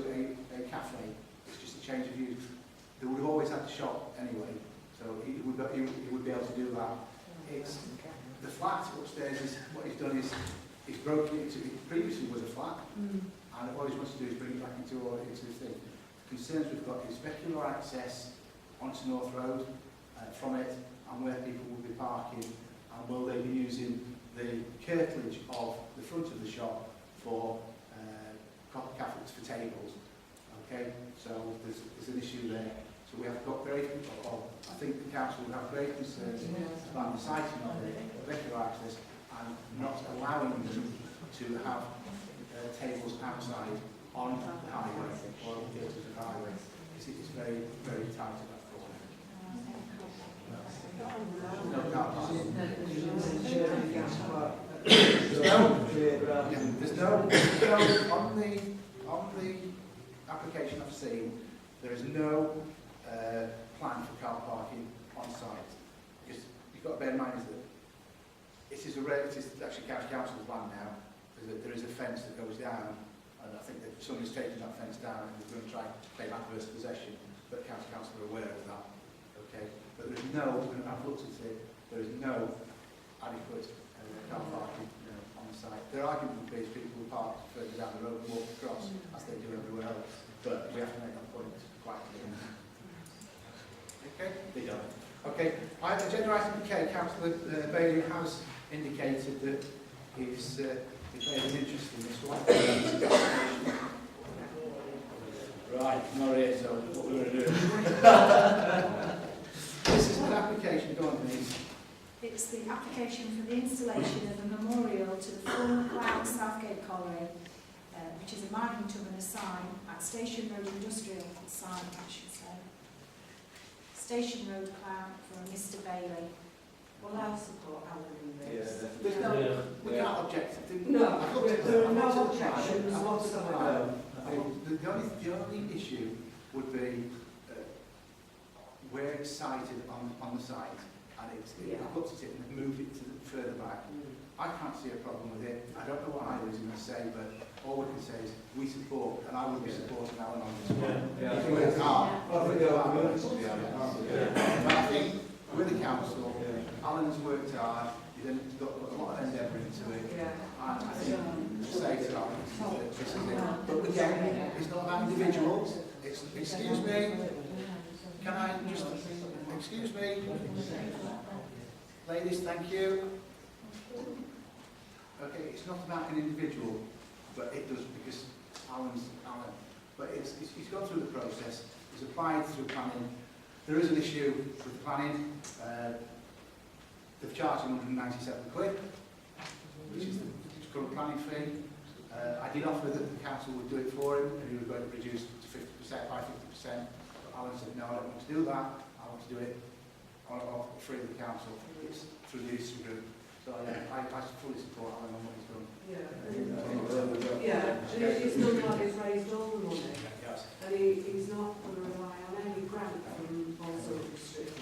a cafe. It's just a change of use. They would have always had the shop anyway, so he would be able to do that. It's the flat upstairs. Is what he's done is he's broken it into. It previously was a flat, and all he wants to do is bring it back into the thing. The concerns we've got is vehicular access onto North Road from it, and where people will be parking, and will they be using the curtilage of the front of the shop for cafes for tables. Okay, so there's an issue there. So we have got I think the council will have great concerns about the siting of the vehicular access and not allowing them to have tables outside on the highway or on the edges of the highway. It's very, very tight at that corner. No car parking. There's no on the application I've seen, there is no plan for car parking on site. Because you've got to bear in mind is that it is actually county council's land now. There is a fence that goes down, and I think that somebody's taken that fence down and they're going to try and claim adverse possession, but county council are aware of that. Okay, but there is no, when I've looked at it, there is no adequate car parking on the site. Their argument would be people will park further down the road and walk across as they do everywhere else, but we have to make that point quite clear. Okay, they don't. Okay, agenda item K, Councillor Bailey has indicated that he's made an interest in this one. Right, not here, so what we're going to do. This is an application, go on please. It's the application for the installation of a memorial to the former Clowne Southgate Colliery, which is a monument and a sign at Station Road Industrial sign, I should say. Station Road, Clowne for Mr Bailey. Well, I'll support Alan in this. There's no, we can't object. No, there are no objections whatsoever. The the only issue would be where it's sited on the site, and it looks at it and moved it to further back. I can't see a problem with it. I don't know what Ireland is going to say, but all we can say is we support, and I will be supporting Alan on this one. But I think with the council, Alan's worked hard. He's got a lot of endeavour into it, and I think say to Alan, this is it. But again, it's not about individuals. It's excuse me. Can I just excuse me, ladies? Thank you. Okay, it's not about an individual, but it does because Alan's Alan. But he's gone through the process. He's applied through planning. There is an issue with planning. They've charged him 197 quid, which is the current planning fee. I did offer that the council would do it for him, and he was going to reduce to 50% by 50%. But Alan said, no, I don't want to do that. I want to do it free of the council. It's through the Eastern Group. So yeah, I fully support Alan on what he's done. It's not like he's raised all the money. Yes. And he's not going to rely on any grant from also the district. I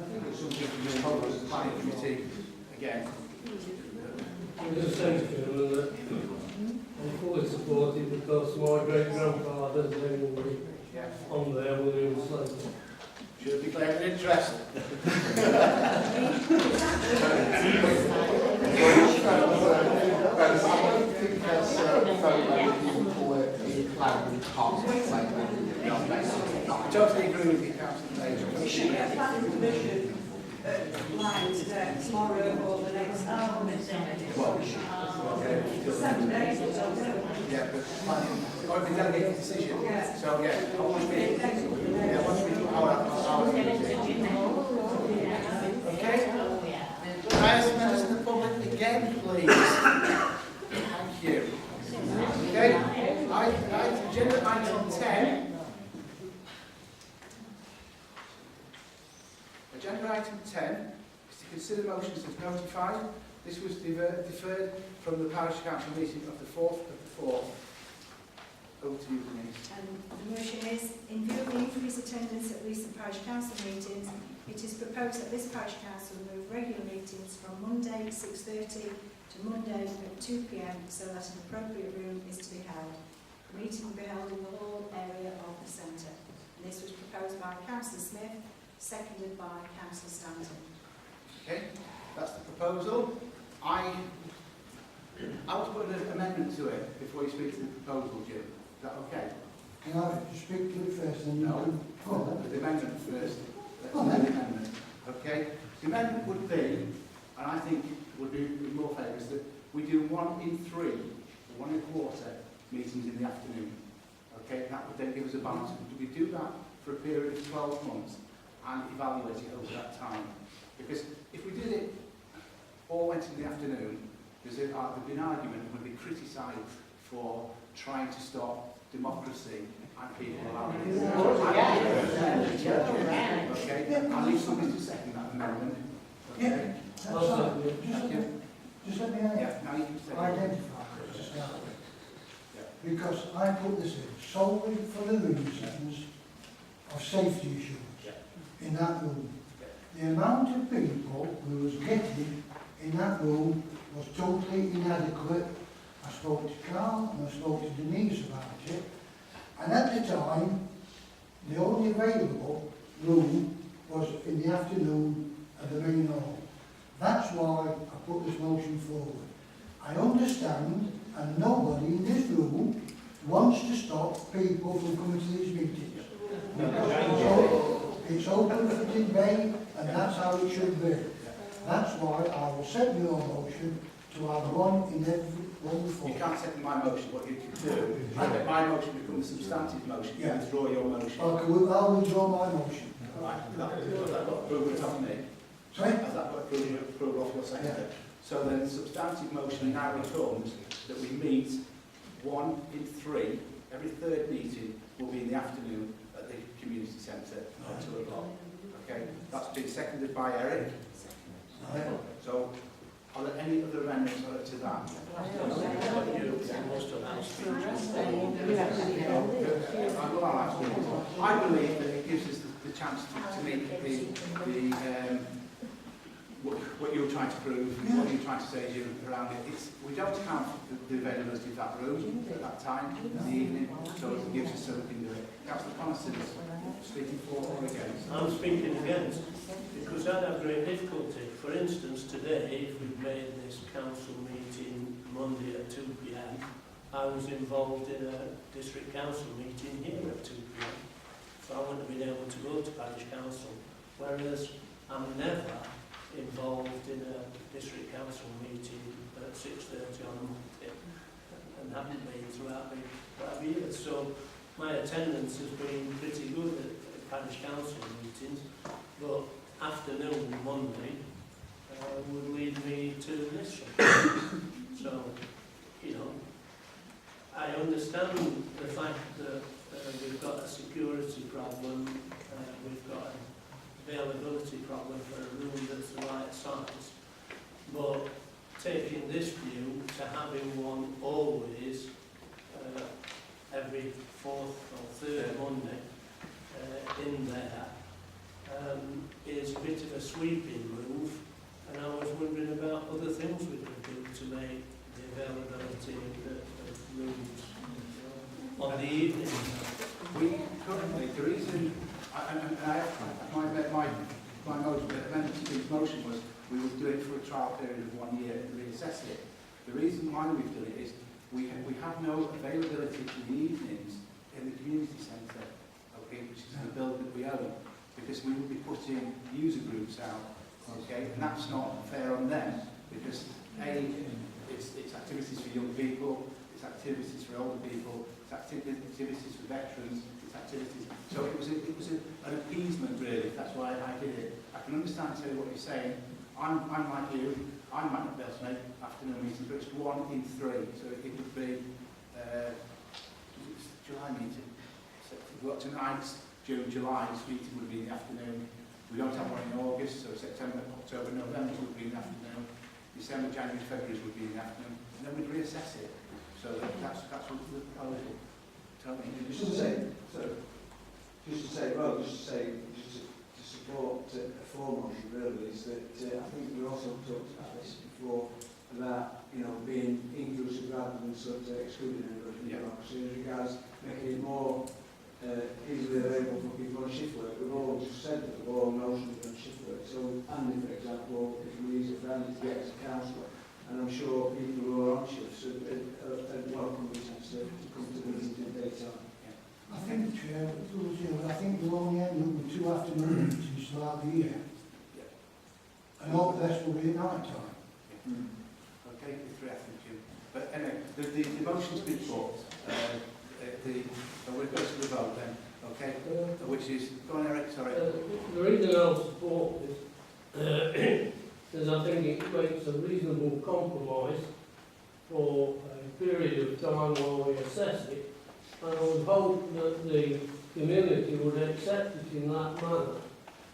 think it's something to do with the planning committee again. Just saying, Chairman, that I'm fully supported because my great-grandfather's name will be on there, William Slater. Should have declared an interest. I totally agree with you, Councillor Paish. We should get planning permission line today, tomorrow or the next hour. 7 days or so. Yeah, but planning, or if we delegate the decision. Yeah. So yeah, once we do our okay. Can I ask members of the public again, please? Thank you. Okay. Agenda item 10. Agenda item 10 is to consider motions as notified. This was deferred from the parish council meeting of the 4th of the 4th. Over to you, Denise. The motion is, in view of the increased attendance at recent parish council meetings, it is proposed that this parish council move regular meetings from Monday 6:30 to Monday at 2 p.m. so that an appropriate room is to be held. The meeting will be held in the hall area of the centre. This was proposed by Councillor Smith, seconded by Councillor Stanton. Okay, that's the proposal. I was putting an amendment to it before you speak to the proposal, Jim. Is that okay? Can I speak to it first and No. you can... The amendment first. Let's Oh, do the then. amendment. Okay? The amendment would be, and I think would be more favour, is that we do 1 in 3, or 1 1/4 meetings in the afternoon. Okay? That would then give us a balance. We do that for a period of 12 months and evaluate it over that time. Because if we did it all went in the afternoon, there's been an argument and would be criticised for trying to stop democracy and people allowing it. Okay? I'll leave somebody to second that amendment. Okay? Just let me Yeah, now you can say identify it to start with. Because I put this in solely for the reasons of safety issues in that room. The amount of people who was getting in that room was totally inadequate. I spoke to Carl and I spoke to Denise about it. And at the time, the only available room was in the afternoon at the main hall. That's why I put this motion forward. I understand, and nobody in this room wants to stop people from coming to these meetings. So it's open for debate, and that's how it should be. That's why I will second your motion to have 1 in every 1 before. you can't second my motion. What you can do is let my motion become a substantive motion. You Yeah. withdraw your motion. Okay, I'll withdraw my motion. Right. Has that got approval off me? Sorry? Has that got approval off your secretary? So then the substantive motion now becomes that we meet 1 in 3, every 3rd meeting will be in the afternoon at the community centre at 2 o'clock. Okay, that's been seconded by Eric. So, are there any other amendments to that? I believe that it gives us the chance to meet what you're trying to prove, what you're trying to say to you around it. We don't have the availability of that room at that time in the evening, so it gives us so we can do it. Councillor Coniston is speaking for or against? I'm speaking against, because I'd have great difficulty. For instance, today, if we'd made this council meeting Monday at 2 p.m, I was involved in a district council meeting here at 2 p.m, so I wouldn't have been able to go to parish council, whereas I'm never involved in a district council meeting at 6:30 on a Monday, and haven't been throughout the 5 years. So my attendance has been pretty good at parish council meetings, but afternoon Monday would lead me to this one. So, you know, I understand the fact that we've got a security problem, we've got an availability problem for a room that's the right size, but taking this view to having one always every fourth or third Monday in there is a bit of a sweeping move, and I was wondering about other things we could do to make the availability of rooms on the evening. We currently, the reason, my amendment to this motion was we would do it for a trial period of 1 year and reassess it. The reason why we've done it is we have no availability for the evenings in the community centre, okay, which is the building that we own, because we would be putting user groups out, okay, and that's not fair on them, because it's activities for young people, it's activities for older people, it's activities for veterans, it's activities. So it was an appeasement really. That's why I did it. I can understand what you're saying. I'm like you. I might not be able to make afternoon meetings, but it's 1 in 3. So it would be July meeting. So we've got tonight's June, July's meeting would be in the afternoon. We don't have one in August, so September, October, November would be in the afternoon. December, January, February would be in the afternoon. And then we'd reassess it. So that's what the proposal. Just to support a foremost really is that I think we also talked about this before about being inclusive rather than sort of excluding everybody from democracy as regards making it more easily available for people on shift work. We've all just said that we're all notionally on shift work. So Andy, for example, if we use it for Andy to get as a councillor, and I'm sure people who are on shifts are welcome to come to the meeting in daytime. I think, I think we'll only end up with 2 afternoon meetings throughout the year. And all the rest will be at night time. Okay, the 3 afternoon. But anyway, the motion's been put. We'll go to the vote then, okay? Which is, go on Eric, sorry. The reason I'll support this is I think it makes a reasonable compromise for a period of time while we assess it, and I would hope that the community would accept it in that manner.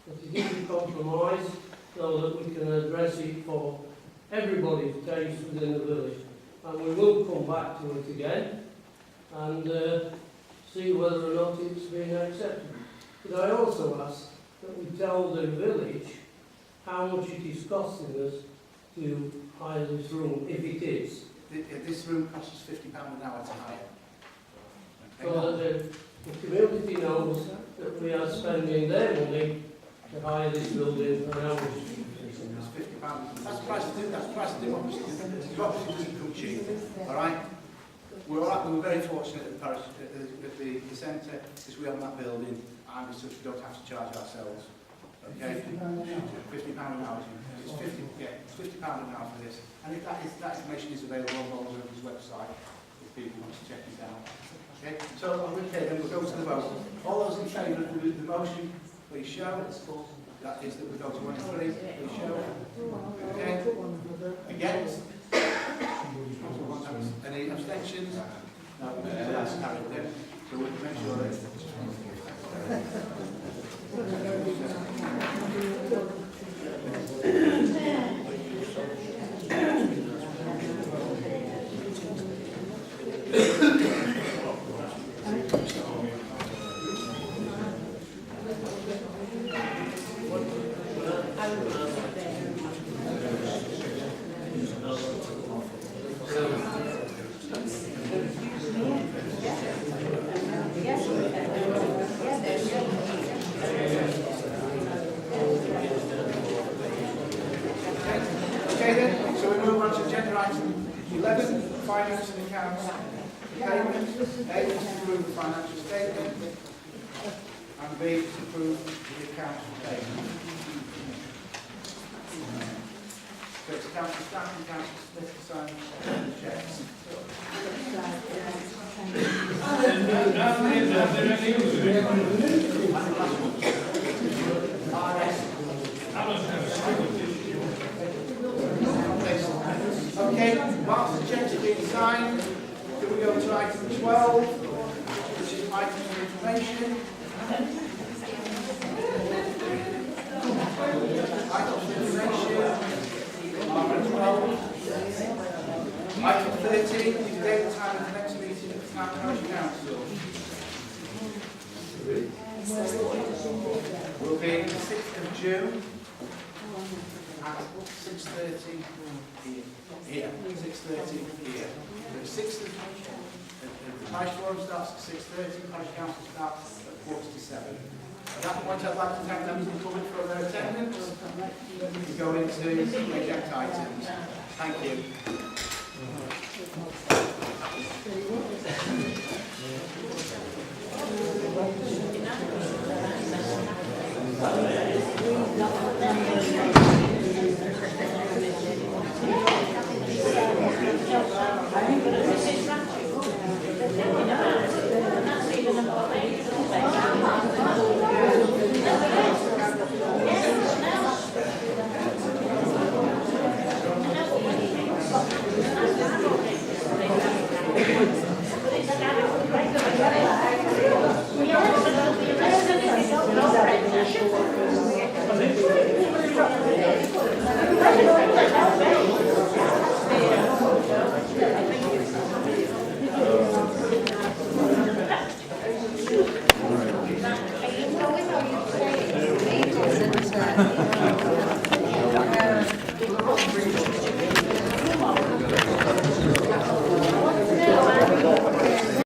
That it is a compromise so that we can address it for everybody's taste within the village. And we will come back to it again and see whether or not it's been accepted. But I also ask that we tell the village how much it is costing us to hire this room, if it is. This room costs us £50 an hour to hire. Okay. So that the community knows that we are spending their money to hire this building and how much. It's £50. That's the price of democracy. Democracy doesn't come cheap. All right? We're very fortunate at the parish, at the centre, because we own that building, and we don't have to charge ourselves. Okay? £50 an hour. It's £50 an hour for this. And if that information is available on Volvo's website, if people want to check it out. Okay? So, okay, then we'll go to the vote. All those in favour of the motion, please show. That is that we go to 1 and 3. Please show. Okay? Against? Any abstentions? No, that's carried then. So we'll make sure that 11, finance and accounts payment. A, to approve the financial statement. And B, to approve the accounts payment. So it's Councillor Staff and Councillor Smith to sign the checks. Okay, whilst the checks are being signed, do we go to item 12, which is item of information. Item of information, item 12. Item 13 is the date and time of the next meeting of the Town Parish Council. Will be the 6th of June at 6:30 here. 6:30 here. The 6th of the Parish Forum starts at 6:30, Parish Council starts at 6:45. At that point, I'd like to thank members of the public for their attendance. We go into the agenda items. Thank you.